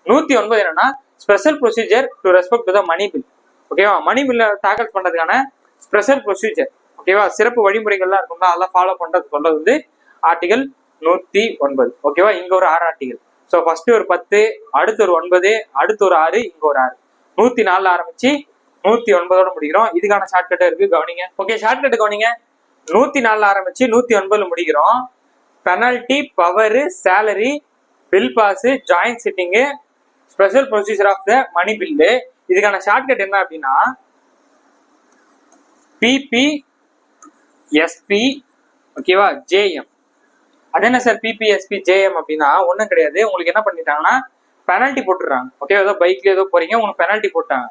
109 என்னன்னா special procedure to respect to the money bill. ஓகேவா, மணி பில்ல தாக்கல் பண்றதுக்கான ஸ்பெஷல் ப்ரொசீஜர். ஓகேவா, சிறப்பு வழிமுறைகள்லாம் இருக்கும்ல, அதெல்லாம் ஃபாலோ பண்றது சொல்றது வந்து ஆர்டிகல் 109. ஓகேவா, இங்க ஒரு 6 ஆர்டிகல். ஸோ ஃபர்ஸ்ட் ஒரு 10, அடுத்து ஒரு 9, அடுத்து ஒரு 6, இங்க ஒரு 6. 104 ஆரம்பிச்சு 109 முடிக்கிறோம். இதுக்கான ஷார்ட்கட்டா இருக்கு, கவனிங்க. ஓகே, ஷார்ட்கட் கவனிங்க. 104 ஆரம்பிச்சு 109 முடிக்கிறோம். Penalty, power, salary, bill pass, joint sitting, special procedure of the money bill. இதுக்கான ஷார்ட்கட் என்ன அப்படின்னா பிபிஎஸ்பி. ஓகேவா, ஜேஎம். அது என்ன சார் பிபிஎஸ்பி ஜேஎம் அப்படின்னா ஒன்றும் கிடையாது. உங்களுக்கு என்ன பண்ணிட்டாங்கன்னா பெனல்ட்டி போட்டுடுறாங்க. ஓகே, ஏதோ பைக்ல ஏதோ போறீங்க, உங்களுக்கு பெனல்ட்டி போட்டாங்க.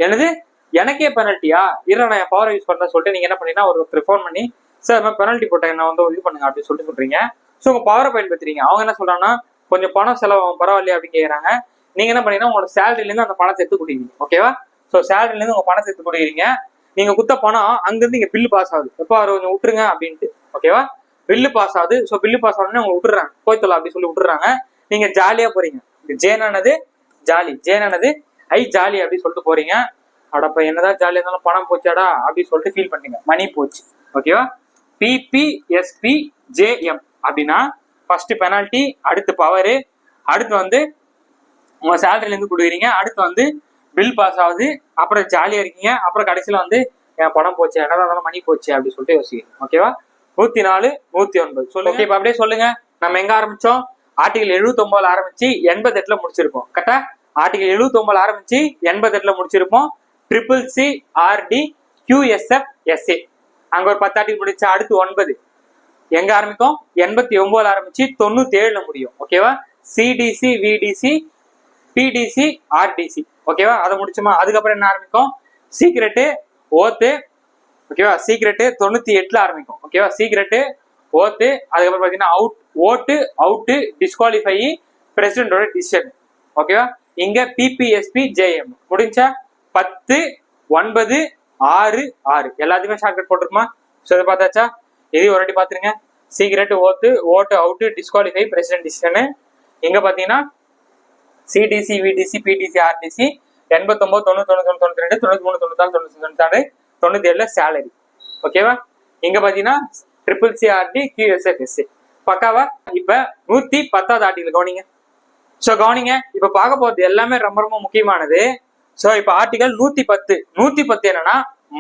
என்னது, எனக்கே பெனல்ட்டியா, இல்லை நான் என் பவர் யூஸ் பண்றேன் சொல்லிட்டு நீங்க என்ன பண்ணீங்கன்னா ஒருத்தர் ஃபோன் பண்ணி சார் நான் பெனல்ட்டி போட்டேன், நான் வந்து இது பண்ணுங்க அப்படின்னு சொல்லிட்டு சொல்றீங்க. ஸோ உங்க பவரை பயன்படுத்துறீங்க. அவங்க என்ன சொல்றாங்கன்னா கொஞ்சம் பணம் செலவு பரவாயில்லையா அப்படின்னு கேட்கறாங்க. நீங்க என்ன பண்ணீங்கன்னா உங்களோட சேலரில இருந்து அந்த பணத்தை எடுத்து கொடுக்குறீங்க. ஓகேவா, ஸோ சேலரில இருந்து உங்க பணத்தை எடுத்து கொடுக்குறீங்க. நீங்க குத்த பணம் அங்கிருந்து இங்க பில்லு பாஸ் ஆகுது. எப்போ அவர் கொஞ்சம் விட்டுருங்க அப்படின்ட்டு. ஓகேவா, பில்லு பாஸ் ஆகுது. ஸோ பில்லு பாஸ் ஆகணும்னு அவங்க விட்டுறாங்க, போய்த்தலாம் அப்படின்னு சொல்லி விட்டுறாங்க. நீங்க ஜாலியா போறீங்க. ஜேனானது ஜாலி, ஜேனானது ஐ ஜாலி அப்படின்னு சொல்லிட்டு போறீங்க. அடப்ப என்னதான் ஜாலியா இருந்தாலும் பணம் போச்சாடா அப்படின்னு சொல்லிட்டு ஃபீல் பண்ணீங்க, மணி போச்சு. ஓகேவா, பிபிஎஸ்பி ஜேஎம் அப்படின்னா ஃபர்ஸ்ட் பெனால்டி, அடுத்து பவர், அடுத்து வந்து உங்க சேலரில இருந்து கொடுக்குறீங்க, அடுத்து வந்து பில் பாஸ் ஆகுது, அப்புறம் ஜாலியா இருக்கீங்க, அப்புறம் கடைசியில வந்து என் பணம் போச்சு, என்னதான் இருந்தாலும் மணி போச்சு அப்படின்னு சொல்லிட்டு யோசிக்கிறீங்க. ஓகேவா, 104, 109 சொல்லுங்க. ஓகே, இப்ப அப்படியே சொல்லுங்க. நம்ம எங்க ஆரம்பிச்சோம்? ஆர்டிகல் 79 ஆரம்பிச்சு 88ல முடிச்சிருப்போம். கரெக்டா, ஆர்டிகல் 79 ஆரம்பிச்சு 88ல முடிச்சிருப்போம். CCCRD QSF SA அங்க ஒரு 10 ஆர்டிகல் முடிச்சு அடுத்து 9 எங்க ஆரம்பிக்கும்? 89 ஆரம்பிச்சு 97ல முடியும். ஓகேவா, CDC VDC PDC RDC. ஓகேவா, அதை முடிச்சுமா. அதுக்கப்புறம் என்ன ஆரம்பிக்கும்? சீக்ரெட்டு, ஓத்து. ஓகேவா, சீக்ரெட்டு 98ல ஆரம்பிக்கும். ஓகேவா, சீக்ரெட்டு, ஓத்து. அதுக்கப்புறம் பாத்தீங்கன்னா ஓட்டு, அவுட்டு, டிஸ்குவாலிஃபை, பிரசிடென்டோட டிசிஷன். ஓகேவா, இங்க பிபிஎஸ்பி ஜேஎம் முடிஞ்சா 10, 9, 6, 6 எல்லாத்தையுமே ஷார்ட்கட் போட்டுருமா. ஸோ இதை பார்த்தாச்சா? எதையும் ஒரு வாட்டி பாத்துருங்க. சீக்ரெட், ஓட்டு, அவுட்டு, டிஸ்குவாலிஃபை, பிரசிடென்ட் டிசிஷனு. எங்க பாத்தீங்கன்னா சிடிசி விடிசி பிடிசி ஆர்டிசி 89, 90, 91, 92, 93, 94, 96, 97ல சேலரி. ஓகேவா, இங்க பாத்தீங்கன்னா CCCRD QSFSA. பக்காவா. இப்ப 110வது ஆர்டிகல் கவனிங்க. ஸோ கவனிங்க, இப்ப பார்க்க போறது எல்லாமே ரொம்ப ரொம்ப முக்கியமானது. ஸோ இப்ப ஆர்டிகல் 110 என்னன்னா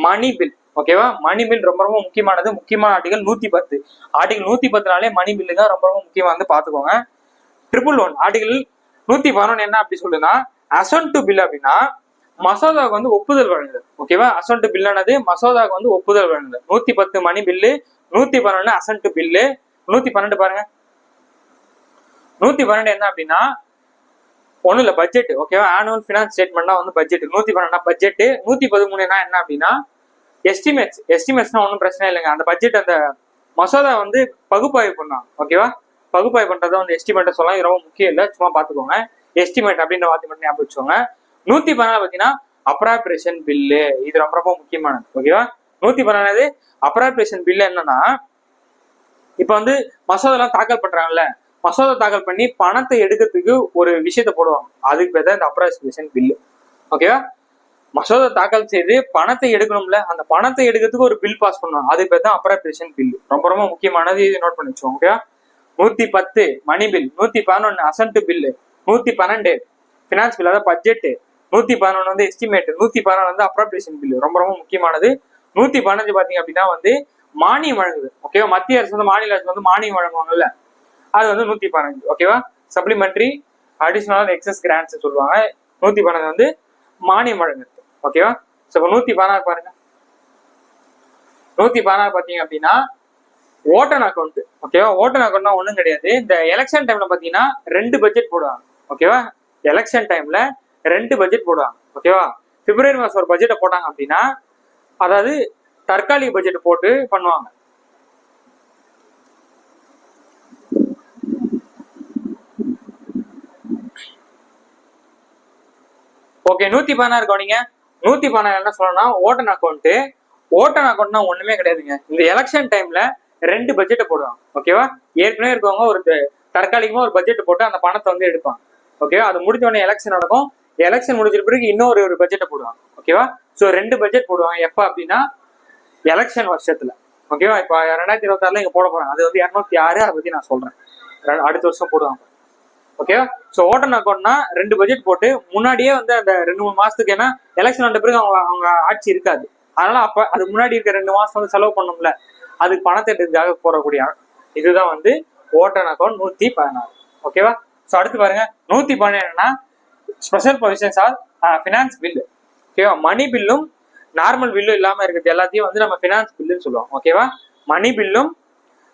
மணி பில். ஓகேவா, மணி பில் ரொம்ப ரொம்ப முக்கியமானது. முக்கியமான ஆர்டிகல் 110. ஆர்டிகல் 110நாலே மணி பில்லு தான் ரொம்ப ரொம்ப முக்கியமா வந்து பாத்துக்கோங்க. 111 ஆர்டிகல் 111 என்ன அப்படி சொல்லுன்னா அசன்ட் டு பில் அப்படின்னா மசோதாவுக்கு வந்து ஒப்புதல் வழங்குது. ஓகேவா, அசன்ட் டு பில்லானது மசோதாவுக்கு வந்து ஒப்புதல் வழங்குது. 110 மணி பில்லு, 111 அசன்ட் டு பில்லு. 112 பாருங்க. 112 என்ன அப்படின்னா ஒன்றும் இல்லை, பட்ஜெட். ஓகேவா, ஆனுவல் ஃபினான்ஸ் ஸ்டேட்மெண்ட் தான் வந்து பட்ஜெட். 112 பட்ஜெட். 113 என்ன அப்படின்னா எஸ்டிமேட்ஸ்னா ஒன்றும் பிரச்சனை இல்லைங்க. அந்த பட்ஜெட் அந்த மசோதா வந்து பகுப்பாய்வு பண்ணாங்க. ஓகேவா, பகுப்பாய்வு பண்றதை வந்து எஸ்டிமேட் சொல்லலாம். இது ரொம்ப முக்கியம் இல்லை, சும்மா பாத்துக்கோங்க. எஸ்டிமேட் அப்படின்ற வார்த்தை மட்டும் ஞாபகம் வச்சுக்கோங்க. 114 பாத்தீங்கன்னா அப்ராப்ரேஷன் பில்லு. இது ரொம்ப ரொம்ப முக்கியமானது. ஓகேவா, 114 அப்ராப்ரேஷன் பில்லு என்னன்னா இப்ப வந்து மசோதெல்லாம் தாக்கல் பண்றாங்கல்ல, மசோதா தாக்கல் பண்ணி பணத்தை எடுக்கிறதுக்கு ஒரு விஷயத்த போடுவாங்க. அதுக்கு பேர் தான் இந்த அப்ராப்ரேஷன் பில்லு. ஓகேவா, மசோதா தாக்கல் செய்து பணத்தை எடுக்கணும்ல, அந்த பணத்தை எடுக்கிறதுக்கு ஒரு பில் பாஸ் பண்ணுவாங்க. அதுக்கு பேர் தான் அப்ராப்ரேஷன் பில்லு. ரொம்ப ரொம்ப முக்கியமானது, இது நோட் பண்ணி வச்சுக்கோங்க. ஓகேவா, 110 money bill, 111 assent bill, 112 finance bill அதாவது பட்ஜெட், 111 வந்து எஸ்டிமேட், 114 வந்து அப்ராப்ரேஷன் பில்லு. ரொம்ப ரொம்ப முக்கியமானது. 115 பாத்தீங்க அப்படின்னா வந்து மானியம் வழங்குது. ஓகேவா, மத்திய அரசு வந்து மாநில அரசு வந்து மானியம் வழங்குவாங்கல்ல, அது வந்து 115. ஓகேவா, சப்ளிமெண்டரி அடிஷனல் எக்ஸஸ் கிராண்ட்ஸ் சொல்லுவாங்க. 115 வந்து மானியம் வழங்குது. ஓகேவா, ஸோ 116 பாருங்க. 116 பாத்தீங்க அப்படின்னா ஓட்டன் அக்கௌண்ட். ஓகேவா, ஓட்டன் அக்கௌண்ட்னா ஒன்றும் கிடையாது. இந்த எலெக்ஷன் டைம்ல பாத்தீங்கன்னா 2 பட்ஜெட் போடுவாங்க. ஓகேவா, எலெக்ஷன் டைம்ல 2 பட்ஜெட் போடுவாங்க. ஓகேவா, பிப்ரவரி மாசம் ஒரு பட்ஜெட்டை போட்டாங்க அப்படின்னா அதாவது தற்காலிக பட்ஜெட் போட்டு பண்ணுவாங்க. ஓகே, 116 கவனிங்க. 116 என்ன சொல்லணும்னா ஓட்டன் அக்கௌண்ட். ஓட்டன் அக்கௌண்ட்னா ஒண்ணுமே கிடையாதுங்க. இந்த எலெக்ஷன் டைம்ல 2 பட்ஜெட்டை போடுவாங்க. ஓகேவா? ஏற்கனவே இருக்கவங்க ஒரு தற்காலிகமா ஒரு பட்ஜெட் போட்டு அந்த பணத்தை வந்து எடுப்பாங்க. ஓகேவா? அது முடிஞ்ச உடனே எலெக்ஷன் நடக்கும். எலெக்ஷன் முடிஞ்ச பிறகு இன்னொரு பட்ஜெட்டை போடுவாங்க. ஓகேவா? ஸோ 2 பட்ஜெட் போடுவாங்க. எப்ப அப்படின்னா எலெக்ஷன் வருஷத்துல. ஓகேவா? இப்ப 2026 இங்க போட போறாங்க. அது வந்து 206. அதை பத்தி நான் சொல்றேன். அடுத்த வருஷம் போடுவாங்க. ஓகேவா? ஸோ ஓட்டன் அக்கௌண்ட்னா 2 பட்ஜெட் போட்டு முன்னாடியே வந்து அந்த 2-3 மாசத்துக்கு, ஏன்னா எலெக்ஷன் வந்த பிறகு அவங்க ஆட்சி இருக்காது. அதனால அப்ப அது முன்னாடி இருக்க 2 மாசம் வந்து செலவு பண்ணணும்ல, அதுக்கு பணத்தை எடுக்கிறதுக்காக போடக்கூடிய இதுதான் வந்து ஓட்டன் அக்கௌண்ட் 116. ஓகேவா? ஸோ அடுத்து பாருங்க 117 special provisions are finance bill. ஓகேவா? மணி பில்லும் நார்மல் பில்லும் இல்லாம இருக்கிறது எல்லாத்தையும் வந்து நம்ம ஃபினான்ஸ் பில்லுன்னு சொல்லுவோம். ஓகேவா? மணி பில்லும்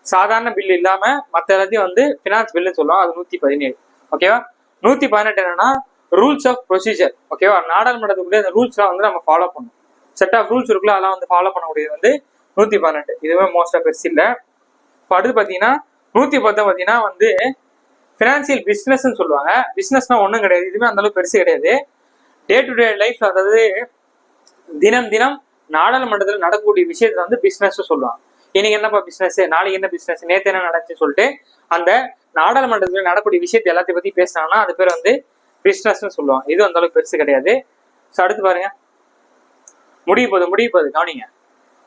சாதாரண பில் இல்லாம மற்ற எல்லாத்தையும் வந்து ஃபினான்ஸ் பில்லுன்னு சொல்லுவோம். அது 117. ஓகேவா? 118 என்னன்னா ரூல்ஸ் ஆஃப் ப்ரொசீஜர். ஓகேவா? நாடாளுமன்றத்துக்குள்ளே அந்த ரூல்ஸ்லாம் வந்து நம்ம ஃபாலோ பண்ணணும். செட் ஆஃப் ரூல்ஸ் இருக்குல்ல, அதெல்லாம் வந்து ஃபாலோ பண்ணக்கூடியது வந்து 118. இதுவே மோஸ்டா பெருசு இல்லை. இப்போ அடுத்து பார்த்தீங்கன்னா 110 பார்த்தீங்கன்னா வந்து ஃபினான்சியல் பிஸ்னஸ்ன்னு சொல்லுவாங்க. பிஸ்னஸ்னா ஒன்றும் கிடையாது, இதுவுமே அந்த அளவுக்கு பெருசு கிடையாது. டே டு டே லைஃப், அதாவது தினம் தினம் நாடாளுமன்றத்தில் நடக்கக்கூடிய விஷயத்தை வந்து பிஸ்னஸ் சொல்லுவாங்க. இன்னைக்கு என்னப்பா பிஸ்னஸ், நாளைக்கு என்ன பிஸ்னஸ், நேற்று என்ன நடந்துச்சுன்னு சொல்லிட்டு அந்த நாடாளுமன்றத்தில் நடக்கூடிய விஷயத்தை எல்லாத்தையும் பத்தி பேசினாங்கன்னா அது பேர் வந்து பிஸ்னஸ்ன்னு சொல்லுவாங்க. இது அந்த அளவுக்கு பெருசு கிடையாது. ஸோ அடுத்து பாருங்க, முடிய போகுது கவனிங்க.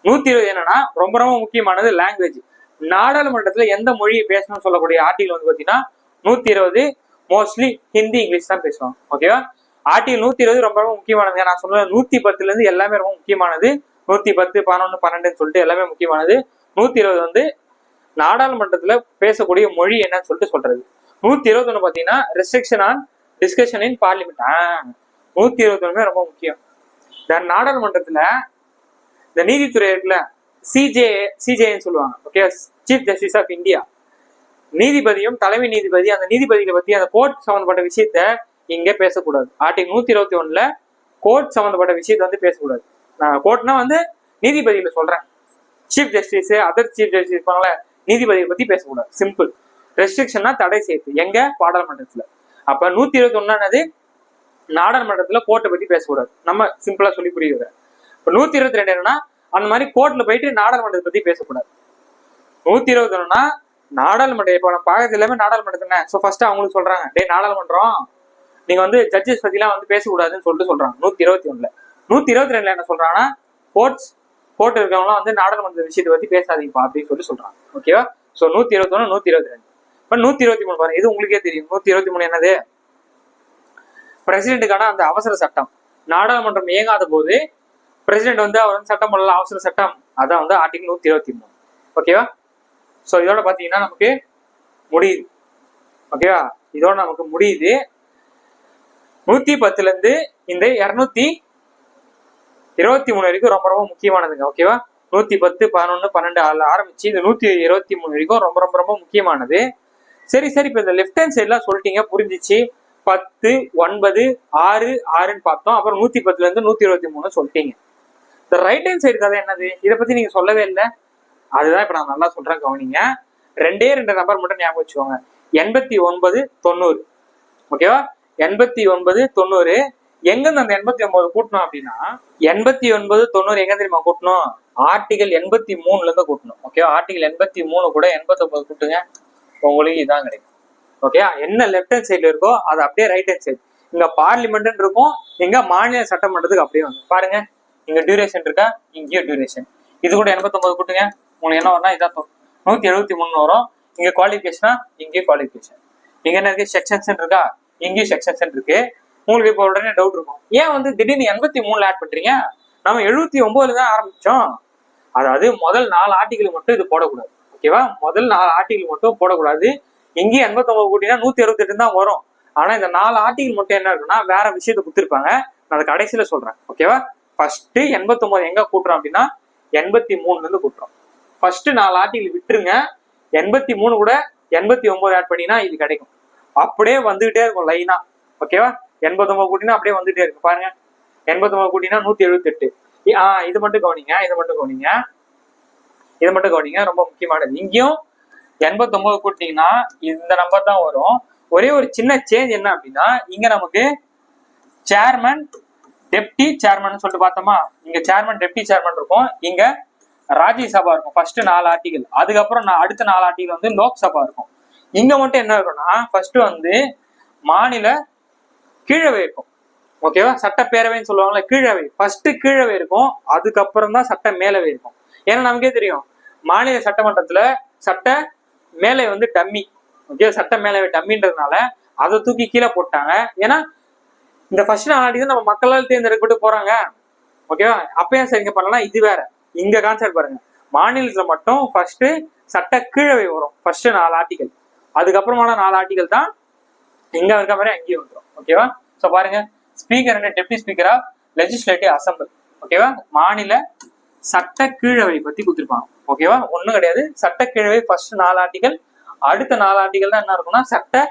120 என்னன்னா ரொம்ப ரொம்ப முக்கியமானது லாங்குவேஜ். நாடாளுமன்றத்துல எந்த மொழியை பேசணும்னு சொல்லக்கூடிய ஆர்டிகல் வந்து பாத்தீங்கன்னா 120 மோஸ்ட்லி ஹிந்தி இங்கிலீஷ் தான் பேசுவாங்க. ஓகேவா? ஆர்டிகல் 120 ரொம்ப ரொம்ப முக்கியமானது. நான் சொல்ல 110ல இருந்து எல்லாமே ரொம்ப முக்கியமானது. 110, 11, 12 சொல்லிட்டு எல்லாமே முக்கியமானது. 120 வந்து நாடாளுமன்றத்துல பேசக்கூடிய மொழி என்னன்னு சொல்லிட்டு சொல்றது. 121 பாத்தீங்கன்னா restriction on discussion in parliament. 121 ரொம்ப முக்கியம். நாடாளுமன்றத்துல இந்த நீதித்துறை இருக்குல்ல, சிஜேன்னு சொல்லுவாங்க. Okay, chief justice of India. நீதிபதியும் தலைமை நீதிபதி, அந்த நீதிபதிகளை பத்தி அந்த கோர்ட் சம்பந்தப்பட்ட விஷயத்த இங்க பேசக்கூடாது. ஆர்டிகல் 121 கோர்ட் சம்பந்தப்பட்ட விஷயத்த வந்து பேசக்கூடாது. நான் கோர்ட்னா வந்து நீதிபதிகளை சொல்றேன். Chief justice, other chief justice இருப்பாங்களே, நீதிபதியை பத்தி பேசக்கூடாது. சிம்பிள். ரெஸ்ட்ரிக்ஷன்னா தடை செய்யுது. எங்க? பாராளுமன்றத்துல. அப்ப 121 நாடாளுமன்றத்துல கோர்ட்டை பத்தி பேசக்கூடாது. நம்ம சிம்பிளா சொல்லி புரியுது. இப்ப 122 என்னன்னா அந்த மாதிரி கோர்ட்ல போயிட்டு நாடாளுமன்றத்தை பத்தி பேசக்கூடாது. 121 நாடாளுமன்றம், இப்ப நம்ம பார்க்கறது எல்லாமே நாடாளுமன்றத்துல. ஸோ ஃபர்ஸ்ட் அவங்களுக்கு சொல்றாங்க, டே நாடாளுமன்றம் நீங்க வந்து ஜட்ஜஸ் பத்தி எல்லாம் வந்து பேசக்கூடாதுன்னு சொல்லிட்டு சொல்றாங்க 121. 122 என்ன சொல்றாங்கன்னா கோர்ட் இருக்கவங்களாம் வந்து நாடாளுமன்ற விஷயத்தை பத்தி பேசாதீங்கப்பா அப்படின்னு சொல்லி சொல்றாங்க. ஓகேவா? ஸோ 121, 122. இப்ப 123 பாருங்க, இது உங்களுக்கே தெரியும். 123 என்னது? பிரசிடென்ட்டுக்கான அந்த அவசர சட்டம். நாடாளுமன்றம் இயங்காத போது பிரசிடென்ட் வந்து அவர் வந்து சட்டம் பண்ணலாம், அவசர சட்டம். அதான் வந்து ஆர்டிகல் 123. ஓகேவா? ஸோ இதோட பாத்தீங்கன்னா நமக்கு முடியுது. ஓகேவா? இதோட நமக்கு முடியுது. 110ல இருந்து இந்த 223 வரைக்கும் ரொம்ப ரொம்ப முக்கியமானதுங்க. ஓகேவா? 110, 11, 12 ஆரம்பிச்சு இந்த 123 வரைக்கும் ரொம்ப ரொம்ப ரொம்ப முக்கியமானது. சரி இப்ப இந்த லெஃப்ட் ஹேண்ட் சைட்லாம் சொல்லிட்டீங்க, புரிஞ்சிச்சு. 10, 9, 6, 6ன்னு பார்த்தோம். அப்புறம் 110ல இருந்து 123 சொல்லிட்டீங்க. இந்த ரைட் ஹேண்ட் சைடு கதை என்னது? இதை பத்தி நீங்க சொல்லவே இல்லை. அதுதான் இப்ப நான் நல்லா சொல்றேன், கவனிங்க. 2 நம்பர் மட்டும் ஞாபகம் வச்சுக்கோங்க. 89, 90. ஓகேவா? 89, 90. எங்கிருந்து அந்த 89 கூட்டணும் அப்படின்னா 89, 90 எங்க தெரியுமா கூட்டணும்? ஆர்டிகல் 83ல இருந்து கூட்டணும். ஓகேவா? ஆர்டிகல் 83 கூட 89 கூட்டுங்க, உங்களுக்கு இதான் கிடைக்கும். ஓகே, என்ன லெஃப்ட் ஹேண்ட் சைட்ல இருக்கோ அது அப்படியே ரைட் ஹேண்ட் சைடு. இங்க பார்லிமெண்ட் இருக்கும், இங்க மாநில சட்டமன்றத்துக்கு அப்படியே வந்து பாருங்க. இங்க டியூரேஷன் இருக்கா, இங்கேயும் டியூரேஷன். இது கூட 89 கூட்டுங்க, உங்களுக்கு என்ன வரணும்? இதான் 173 வரும். இங்க குவாலிஃபிகேஷனா, இங்கேயும் குவாலிஃபிகேஷன். இங்க என்ன இருக்கு? செக்ஷன்ஸ் இருக்கா, இங்கேயும் செக்ஷன்ஸ் இருக்கு. உங்களுக்கு இப்போ உடனே டவுட் இருக்கும், ஏன் வந்து திடீர்னு 83ல ஆட் பண்றீங்க? நம்ம 79ல தான் ஆரம்பிச்சோம். அதாவது முதல் 4 ஆர்டிகிள் மட்டும் இது போடக்கூடாது. ஓகேவா? முதல் 4 ஆர்டிகிள் மட்டும் போடக்கூடாது. இங்கேயும் 89 கூட்டினா 168 தான் வரும். ஆனா இந்த 4 ஆர்டிகிள் மட்டும் என்ன இருக்குன்னா வேற விஷயத்த கொடுத்துருப்பாங்க. நான் அதை கடைசியில சொல்றேன். ஓகேவா? ஃபர்ஸ்ட் 89 எங்க கூட்டுறோம் அப்படின்னா 83ல இருந்து கூட்டுறோம். ஃபர்ஸ்ட் 4 ஆர்டிகிள் விட்டுருங்க, 83 கூட 89 ஆட் பண்ணினா இது கிடைக்கும். அப்படியே வந்துகிட்டே இருக்கும் லைனா. ஓகேவா? 89 கூட்டினா அப்படியே வந்துட்டே இருக்கு. பாருங்க, 89 கூட்டினா 178. இது மட்டும் கவனிங்க, ரொம்ப முக்கியமானது. இங்கேயும் 89 கூட்டிங்கன்னா இந்த நம்பர் தான் வரும். ஒரே ஒரு சின்ன சேஞ்ச் என்ன அப்படின்னா இங்க நமக்கு சேர்மன் டெப்டி சேர்மன் சொல்லிட்டு பார்த்தோமா, இங்க சேர்மன் டெப்டி சேர்மன் இருக்கும், இங்க ராஜ்யசபா இருக்கும் ஃபர்ஸ்ட் 4 ஆர்டிகல். அதுக்கப்புறம் அடுத்த 4 ஆர்டிகல் வந்து லோக்சபா இருக்கும். இங்க மட்டும் என்ன இருக்கும்னா ஃபர்ஸ்ட் வந்து மாநில கீழவை இருக்கும். ஓகேவா, சட்டப்பேரவைன்னு சொல்லுவாங்கல்ல, கீழவை ஃபர்ஸ்ட் கீழவை இருக்கும், அதுக்கப்புறம் தான் சட்ட மேலவை இருக்கும். ஏன்னா நமக்கே தெரியும் மாநில சட்டமன்றத்துல சட்ட மேலை வந்து டம்மி. ஓகே, சட்ட மேலவை டம்மின்றதுனால அதை தூக்கி கீழே போட்டாங்க. ஏன்னா இந்த ஃபர்ஸ்ட் 4 ஆர்டிகல் நம்ம மக்களால் தேர்ந்தெடுக்கப்பட்டு போறாங்க. ஓகேவா, அப்பயும் சரிங்க பண்ணலாம். இது வேற, இங்க கான்செப்ட் பாருங்க, மாநிலத்துல மட்டும் ஃபர்ஸ்ட் சட்ட கீழவை வரும் ஃபர்ஸ்ட் 4 ஆர்டிகல், அதுக்கப்புறமான 4 ஆர்டிகல் தான் இங்க இருக்க மாதிரி அங்கேயும் வந்துடும். ஓகேவா, ஸோ பாருங்க, speaker and deputy speaker of legislative assembly. ஓகேவா, மாநில சட்ட கீழவை பத்தி கொடுத்துருப்பாங்க. ஓகேவா, ஒண்ணும் கிடையாது, சட்ட கீழவை ஃபர்ஸ்ட் 4 ஆர்டிகல், அடுத்த 4 ஆர்டிகல் தான் என்ன இருக்கும்னா சட்ட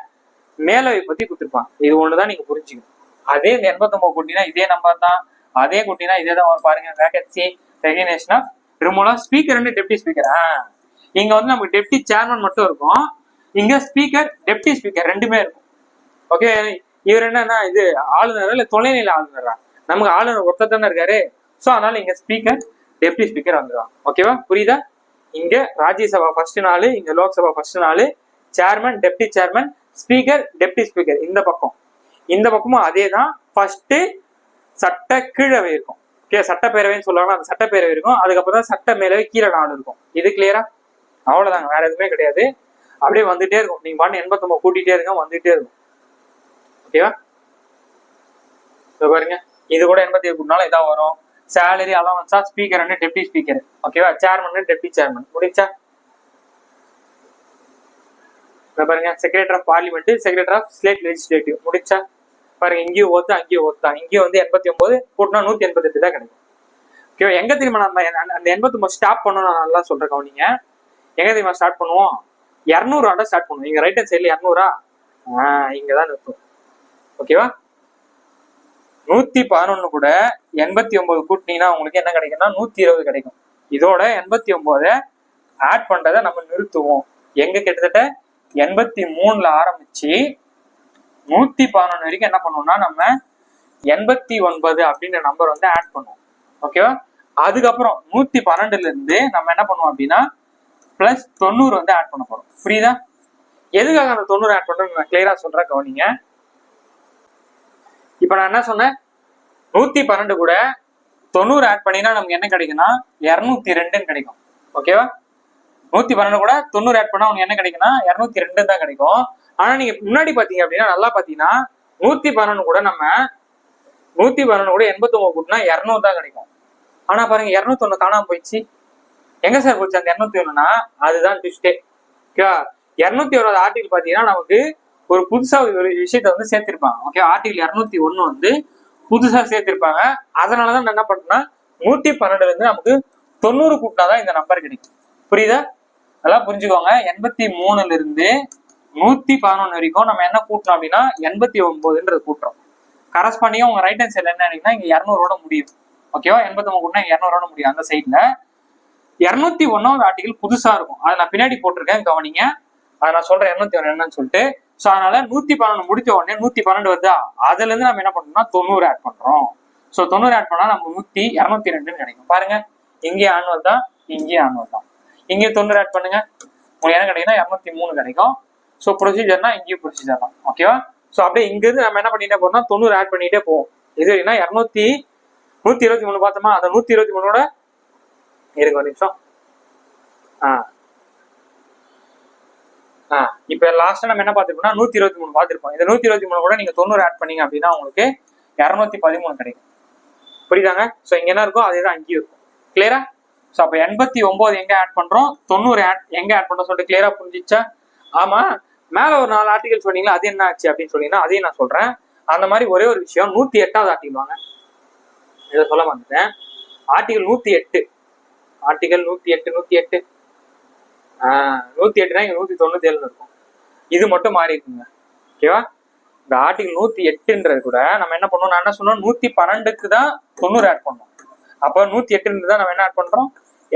மேலவை பத்தி கொடுத்துருப்பாங்க. இது ஒண்ணுதான் நீங்க புரிஞ்சுக்கணும். அதே இந்த 89 கூட்டினா இதே நம்பர் தான், அதே கூட்டினா இதே தான் வரும். பாருங்க, vacancy recognition of removal of speaker and deputy speaker. இங்க வந்து நமக்கு டெப்டி சேர்மன் மட்டும் இருக்கும், இங்க ஸ்பீக்கர் டெப்டி ஸ்பீக்கர் ரெண்டுமே இருக்கும். ஓகே, இவர் என்னன்னா இது ஆளுநரா இல்ல துணைநிலை ஆளுநரா? நமக்கு ஆளுநர் ஒருத்தர் தானே இருக்காரு. ஸோ அதனால இங்க ஸ்பீக்கர் டெப்டி ஸ்பீக்கர் வந்துடுவாங்க. ஓகேவா, புரியுதா? இங்க ராஜ்யசபா ஃபர்ஸ்ட் 4, இங்க Lok Sabha first 4, chairman deputy chairman speaker deputy speaker இந்த பக்கம். இந்த பக்கமும் அதே தான், ஃபர்ஸ்ட் சட்ட கீழவை இருக்கும். ஓகே, சட்டப்பேரவைன்னு சொல்லுவாங்க, அந்த சட்டப்பேரவை இருக்கும், அதுக்கப்புறம் தான் சட்ட மேலவை கீழே 4 இருக்கும். இது கிளியரா? அவ்வளவுதாங்க, வேற எதுவுமே கிடையாது. அப்படியே வந்துட்டே இருக்கும், நீங்க பாட்டு 89 கூட்டிட்டே இருங்க, வந்துட்டே இருக்கும். ஓகேவா, பாருங்க, இது கூட 87 கூட்டினாலும் இதான் வரும். சேலரி அலவன்ஸா ஸ்பீக்கர் அண்ட் டெப்டி ஸ்பீக்கர். ஓகேவா, சேர்மன் டெப்டி சேர்மன் முடிச்சா. பாருங்க, secretary of parliament, secretary of state legislative முடிச்சா. பாருங்க, இங்கேயும் ஓத்து அங்கேயும் ஓத்தான். இங்கேயும் வந்து 89 கூட்டினா 188 தான் கிடைக்கும். ஓகேவா, எங்க தெரியுமா நம்ம அந்த 89 ஸ்டாப் பண்ணணும், நான் நல்லா சொல்றேன் கவனிங்க. எங்க தெரியுமா ஸ்டார்ட் பண்ணுவோம்? 200 ஸ்டார்ட் பண்ணுவோம். இங்க ரைட் ஹேண்ட் சைட்ல 200 இங்கதான் நிற்கும். ஓகேவா, 111 கூட 89 கூட்டினீங்கன்னா உங்களுக்கு என்ன கிடைக்கும்னா 120 கிடைக்கும். இதோட 89 ஆட் பண்றதை நம்ம நிறுத்துவோம். எங்க கிட்டத்தட்ட 83ல ஆரம்பிச்சு 111 வரைக்கும் என்ன பண்ணுவோம்னா நம்ம 89 அப்படின்ற நம்பர் வந்து ஆட் பண்ணுவோம். ஓகேவா, அதுக்கப்புறம் 112ல இருந்து நம்ம என்ன பண்ணுவோம் அப்படின்னா பிளஸ் 90 வந்து ஆட் பண்ண போறோம். புரியுதா? எதுக்காக அந்த 90 ஆட் பண்றோம்னு நான் கிளியரா சொல்றேன் கவனிங்க. இப்ப நான் என்ன சொன்னேன், 112 கூட 90 ஆட் பண்ணினா நமக்கு என்ன கிடைக்கும்னா 202 கிடைக்கும். ஓகேவா, 112 கூட 90 ஆட் பண்ணா உங்களுக்கு என்ன கிடைக்கும்னா 202 தான் கிடைக்கும். ஆனா நீங்க முன்னாடி பாத்தீங்க அப்படின்னா நல்லா பாத்தீங்கன்னா 112 கூட நம்ம 112 கூட 89 கூட்டினா 200 தான் கிடைக்கும். ஆனா பாருங்க 201 காணாம போயிடுச்சு. எங்க சார் போச்சு அந்த 201னா? அதுதான் ட்விஸ்டே. ஓகேவா, 201 ஆர்டிகல் பாத்தீங்கன்னா நமக்கு ஒரு புதுசா ஒரு விஷயத்த வந்து சேர்த்திருப்பாங்க. ஓகே, ஆர்டிகல் 201 வந்து புதுசா சேர்த்திருப்பாங்க. அதனாலதான் நான் என்ன பண்றேன்னா 112ல இருந்து நமக்கு 90 கூட்டினாதான் இந்த நம்பர் கிடைக்கும். புரியுதா? நல்லா புரிஞ்சுக்கோங்க. 83ல இருந்து 111 வரைக்கும் நம்ம என்ன கூட்டணும் அப்படின்னா 89ன்றது கூட்டுறோம். கரஸ்பாண்டிங்கா உங்க ரைட் ஹேண்ட் சைட்ல என்ன இங்க 200ஓட முடியும். ஓகேவா, 89 கூட்டினா 200ஓட முடியும். அந்த சைட்ல 201 ஆர்டிகல் புதுசா இருக்கும், அதை நான் பின்னாடி போட்டிருக்கேன் கவனிங்க. அதை நான் சொல்றேன் 201 என்னன்னு சொல்லிட்டு. ஸோ அதனால 112 முடிச்ச உடனே 112 வருதா, அதுல இருந்து நம்ம என்ன பண்றோம்னா 90 ஆட் பண்றோம். ஸோ 90 ஆட் பண்ணா நம்ம 202 கிடைக்கும். பாருங்க, இங்கேயும் ஆனுவல் தான், இங்கேயும் ஆனுவல் தான். இங்கேயும் 90 ஆட் பண்ணுங்க, உங்களுக்கு என்ன கிடைக்குன்னா 203 கிடைக்கும். ஸோ ப்ரொசீஜர்னா இங்கேயும் ப்ரொசீஜர் தான். ஓகேவா, ஸோ அப்படியே இங்க இருந்து நம்ம என்ன பண்ணிட்டே போறோம்னா 90 ஆட் பண்ணிட்டே போவோம். இது என்ன 123 பார்த்தோமா, அந்த 123ஓட இருங்க ஒரு நிமிஷம். இப்ப லாஸ்டா நம்ம என்ன பார்த்திருப்போம்னா 123 பார்த்திருப்போம். இந்த 123 கூட நீங்க 90 ஆட் பண்ணீங்க அப்படின்னா உங்களுக்கு 213 கிடைக்கும். புரியுதாங்க? ஸோ இங்க என்ன இருக்கும் அதே தான் அங்கேயும் இருக்கும். கிளியரா? ஸோ அப்ப 89 எங்க ஆட் பண்றோம், 90 எங்க ஆட் பண்றோம் சொல்லிட்டு கிளியரா புரிஞ்சிச்சா? ஆமா, மேல ஒரு 4 ஆர்டிகல் சொன்னீங்களா, அது என்ன ஆச்சு அப்படின்னு சொன்னீங்கன்னா அதையும் நான் சொல்றேன். அந்த மாதிரி ஒரே ஒரு விஷயம், 108வது ஆர்டிகல் வாங்க, இதை சொல்ல மாட்டேன். ஆர்டிகல் 108, ஆர்டிகல் 108 108னா இங்க 197 இருக்கும். இது மட்டும் மாறி இருக்குங்க. ஓகேவா, இந்த ஆர்டிகல் 108ன்றது கூட நம்ம என்ன பண்ணுவோம், நான் என்ன சொன்னோம் 112க்கு தான் 90 ஆட் பண்ணோம். அப்போ 108 தான் நம்ம என்ன ஆட் பண்றோம்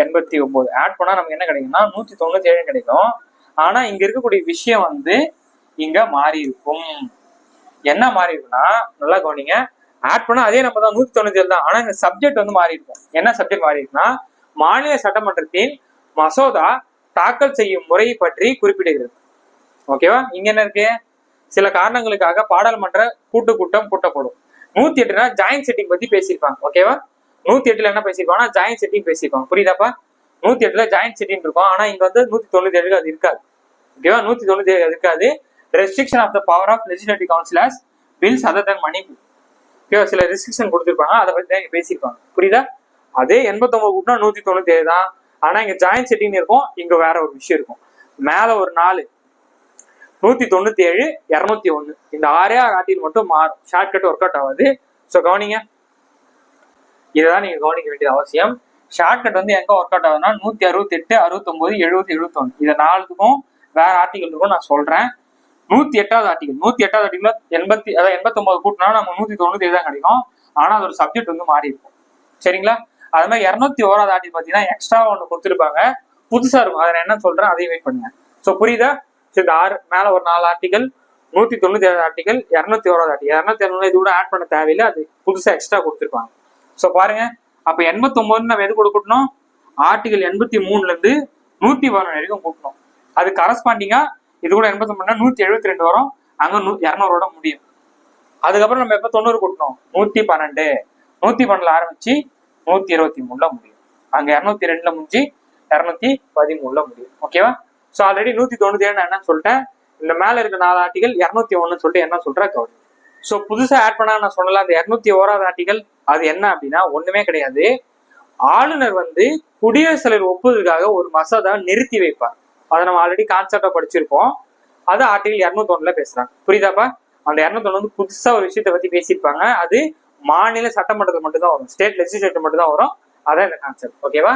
89 ஆட் பண்ணா நமக்கு என்ன கிடைக்கும்னா 197 கிடைக்கும். ஆனா இங்க இருக்கக்கூடிய விஷயம் வந்து இங்க மாறி இருக்கும். என்ன மாறி இருக்குன்னா நல்லா கவனிங்க, ஆட் பண்ணா அதே நம்ம தான் 197 தான். ஆனா இந்த சப்ஜெக்ட் வந்து மாறி இருக்கும். என்ன சப்ஜெக்ட் மாறி இருக்குன்னா மாநில சட்டமன்றத்தின் மசோதா தாக்கல் செய்யும் முறை பற்றி குறிப்பிடுகிறது. ஓகேவா? இங்க என்ன இருக்கு? சில காரணங்களுக்காக பாராளுமன்ற கூட்டம் கூட்டப்படும். 108னா ஜாயிண்ட் செட்டிங் பத்தி பேசியிருப்பாங்க. ஓகேவா? 108ல என்ன பேசியிருப்பாங்கன்னா ஜாயிண்ட் செட்டிங் பேசியிருப்பாங்க. புரியுதாப்பா? 108ல ஜாயிண்ட் செட்டிங் இருக்கும். ஆனா இங்க வந்து 197 அது இருக்காது. ஓகேவா? 197 இருக்காது. Restriction of the power of legislative council as bills other than money. ஓகேவா? சில ரெஸ்ட்ரிக்ஷன் கொடுத்துருப்பாங்க, அதை பத்தி தான் பேசியிருப்பாங்க. புரியுதா? அதே 89 கூட்டினா 197 தான். ஆனா இங்க ஜாயிண்ட் செட்டிங் இருக்கும், இங்க வேற ஒரு விஷயம் இருக்கும். மேல ஒரு 4 197 201 இந்த 6 ஆர்டிகல் மட்டும் மாறும். ஷார்ட்கட் ஒர்க் அவுட் ஆகாது. ஸோ கவனிங்க, இதுதான் நீங்க கவனிக்க வேண்டியது அவசியம். ஷார்ட்கட் வந்து எங்க ஒர்க் அவுட் ஆகுதுன்னா 168 69 70 71 இது 4த்துக்கும் வேற ஆர்டிகல் இருக்கும். நான் சொல்றேன். 108வது ஆர்டிகல் 108வது ஆர்டிகல் 89 கூட்டினா நம்ம 197 தான் கிடைக்கும். ஆனா அது ஒரு சப்ஜெக்ட் வந்து மாறி இருக்கும். சரிங்களா? அது மாதிரி 201வது ஆர்டிகல் பாத்தீங்கன்னா எக்ஸ்ட்ரா ஒன்று கொடுத்துருப்பாங்க, புதுசா இருக்கும். அதை நான் என்ன சொல்றேன் அதையும் வெயிட் பண்ணுங்க. ஸோ புரியுதா? இந்த 6 மேல ஒரு 4 ஆர்டிகல், 197 ஆர்டிகல், 201வது ஆர்டிகல். 201 இது கூட ஆட் பண்ண தேவையில்லை, அது புதுசா எக்ஸ்ட்ரா கொடுத்துருப்பாங்க. ஸோ பாருங்க, அப்ப 89 நம்ம எது கூட கூட்டணும்? ஆர்டிகல் 83ல இருந்து 111 வரைக்கும் கூட்டணும். அது கரஸ்பாண்டிங்கா இது கூட 89 172 வரும். அங்க 200ஓட முடியும். அதுக்கப்புறம் நம்ம எப்ப 90 கூட்டணும்? 112 112 ஆரம்பிச்சு 123ல முடியும். அங்க 202ல முடிஞ்சு 213ல முடியும். ஓகேவா? ஸோ ஆல்ரெடி 197 என்னன்னு சொல்லிட்டேன். இந்த மேல இருக்க 4 ஆர்டிகல் 201 சொல்லிட்டு என்ன சொல்ற கவனி. ஸோ புதுசா ஆட் பண்ணா நான் சொன்னல அந்த 201வது ஆர்டிகல் அது என்ன அப்படின்னா ஒண்ணுமே கிடையாது. ஆளுநர் வந்து குடியரசுத் தலைவர் ஒப்புதலுக்காக ஒரு மசோதா நிறுத்தி வைப்பார். அதை நம்ம ஆல்ரெடி கான்செப்டா படிச்சிருப்போம். அது ஆர்டிகல் 201ல பேசுறாங்க. புரியுதாப்பா? அந்த 201 வந்து புதுசா ஒரு விஷயத்தை பத்தி பேசியிருப்பாங்க. அது மாநில சட்டமன்றத்தில் மட்டும் தான் வரும், ஸ்டேட் லெஜிஸ்லேச்சர் மட்டும் தான் வரும். அதான் இந்த கான்செப்ட். ஓகேவா?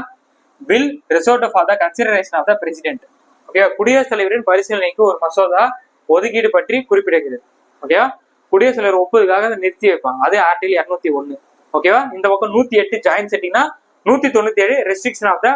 Bill reserved for the consideration of the president. ஓகேவா? குடியரசுத் தலைவரின் பரிசீலனைக்கு ஒரு மசோதா ஒதுக்கீடு பற்றி குறிப்பிடுகிறது. ஓகேவா? குடியரசுத் தலைவர் ஒப்புதலுக்காக அதை நிறுத்தி வைப்பாங்க. அது ஆர்டிகல் 201. ஓகேவா? இந்த பக்கம் 108 ஜாயிண்ட் செட்டிங்னா 197 ரெஸ்ட்ரிக்ஷன் ஆஃப் த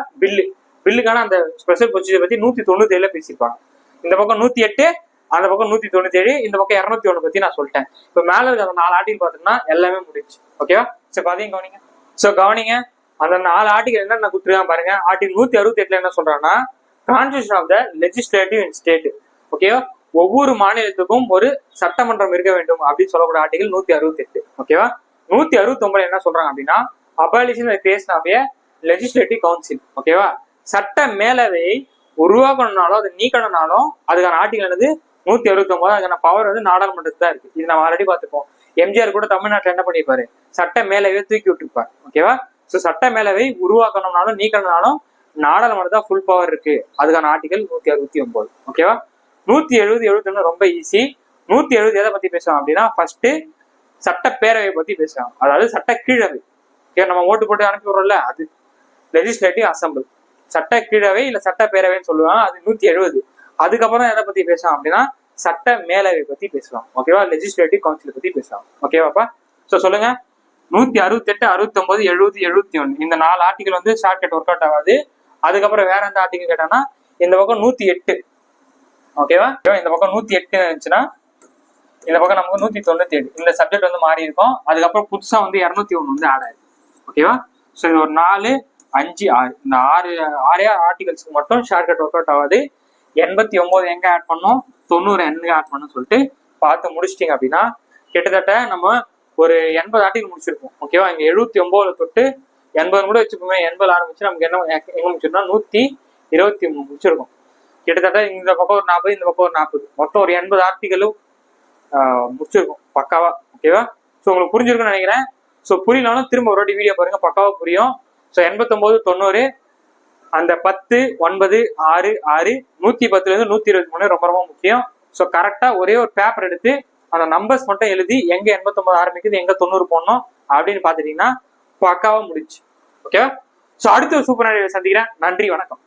பில்லுக்கான அந்த ஸ்பெஷல் ப்ரொசீஜர் பத்தி 197ல பேசியிருப்பாங்க. இந்த பக்கம் 108, அந்த பக்கம் 197, இந்த பக்கம் 201 பத்தி நான் சொல்லிட்டேன். இப்ப மேல இருக்க அந்த 4 ஆர்டிகல் பாத்தீங்கன்னா எல்லாமே முடிச்சு. ஓகேவா? சோ அதையும் கவனிங்க. சோ கவனிங்க, அந்த 4 ஆர்டிகல் என்ன கொடுத்துருக்காங்க பாருங்க. ஆர்டிகல் 168ல என்ன சொல்றாங்கன்னா constitution of the legislative in state. ஓகேவா? ஒவ்வொரு மாநிலத்துக்கும் ஒரு சட்டமன்றம் இருக்க வேண்டும் அப்படின்னு சொல்லக்கூடிய ஆர்டிகல் 168. ஓகேவா? 169 என்ன சொல்றாங்க அப்படின்னா abolition creation of a legislative council. ஓகேவா? சட்ட மேலவையை உருவாக்கணும்னாலும் அதை நீக்கணும்னாலும் அதுக்கான ஆர்டிகல் என்னது 169. அதுக்கான பவர் வந்து நாடாளுமன்றத்துல தான் இருக்கு. இது நம்ம ஆல்ரெடி பார்த்துப்போம். எம்ஜிஆர் கூட தமிழ்நாட்டில் என்ன பண்ணிருப்பாரு? சட்ட மேலவையை தூக்கி விட்டுருப்பாரு. ஓகேவா? ஸோ சட்ட மேலவை உருவாக்கணும்னாலும் நீக்கணும்னாலும் நாடாளுமன்றம் தான் ஃபுல் பவர் இருக்கு. அதுக்கான ஆர்டிகல் 169. ஓகேவா? 170 71 ரொம்ப ஈஸி. 170 எதை பத்தி பேசுவாங்க அப்படின்னா ஃபர்ஸ்ட் சட்டப்பேரவை பத்தி பேசுவாங்க. அதாவது சட்ட கீழவை. நம்ம ஓட்டு போட்டு அனுப்பி விடுறோம்ல, அது லெஜிஸ்லேட்டிவ் அசம்பிள். சட்ட கீழவை இல்ல சட்டப்பேரவைன்னு சொல்லுவாங்க. அது 170. அதுக்கப்புறம் எதை பத்தி பேசுவாங்க அப்படின்னா சட்ட மேலவை பத்தி பேசுவாங்க. ஓகேவா? லெஜிஸ்லேட்டிவ் கவுன்சில் பத்தி பேசுவாங்க. ஓகேவாப்பா? ஸோ சொல்லுங்க, 168 69 70 71 இந்த 4 ஆர்டிகல் வந்து ஷார்ட்கட் ஒர்க் அவுட் ஆகாது. அதுக்கப்புறம் வேற எந்த ஆர்டிகல் கேட்டானா இந்த பக்கம் 108. ஓகேவா? இந்த பக்கம் 108 இருந்துச்சுன்னா இந்த பக்கம் நமக்கு 197. இந்த சப்ஜெக்ட் வந்து மாறி இருக்கும். அதுக்கப்புறம் புதுசா வந்து 201 வந்து ஆட் ஆயிருக்கு. ஓகேவா? ஸோ இது ஒரு 4 5 6 இந்த 6 ஆர்டிகல்ஸ்க்கு மட்டும் ஷார்ட்கட் ஒர்க் அவுட் ஆகாது. 89 எங்க ஆட் பண்ணோம், 90 எங்க ஆட் பண்ணணும் சொல்லிட்டு பார்த்து முடிச்சிட்டிங்க அப்படின்னா கிட்டத்தட்ட நம்ம ஒரு 80 ஆர்டிகல் முடிச்சிருப்போம். ஓகேவா? இங்க 79 தொட்டு 80 கூட வச்சுப்போமே. 80 ஆரம்பிச்சு நமக்கு என்ன எங்க முடிச்சிருக்கோம்? 123 முடிச்சிருக்கோம். கிட்டத்தட்ட இந்த பக்கம் ஒரு 40, இந்த பக்கம் ஒரு 40, மொத்தம் ஒரு 80 ஆர்டிகலும் முடிச்சிருக்கோம் பக்காவா. ஓகேவா? ஸோ உங்களுக்கு புரிஞ்சிருக்குன்னு நினைக்கிறேன். ஸோ புரியலாலும் திரும்ப ஒரு வாட்டி வீடியோ பாருங்க, பக்காவா புரியும். ஸோ 89 90 அந்த 10 9 6 6 110ல இருந்து 123 ரொம்ப ரொம்ப முக்கியம். ஸோ கரெக்டா ஒரே ஒரு பேப்பர் எடுத்து அந்த நம்பர்ஸ் மட்டும் எழுதி எங்க 89 ஆரம்பிக்குது எங்க 90 போடணும் அப்படின்னு பாத்துட்டீங்கன்னா பக்காவா முடிச்சு. ஓகேவா? ஸோ அடுத்த சூப்பர் சந்திக்கிறேன். நன்றி, வணக்கம்.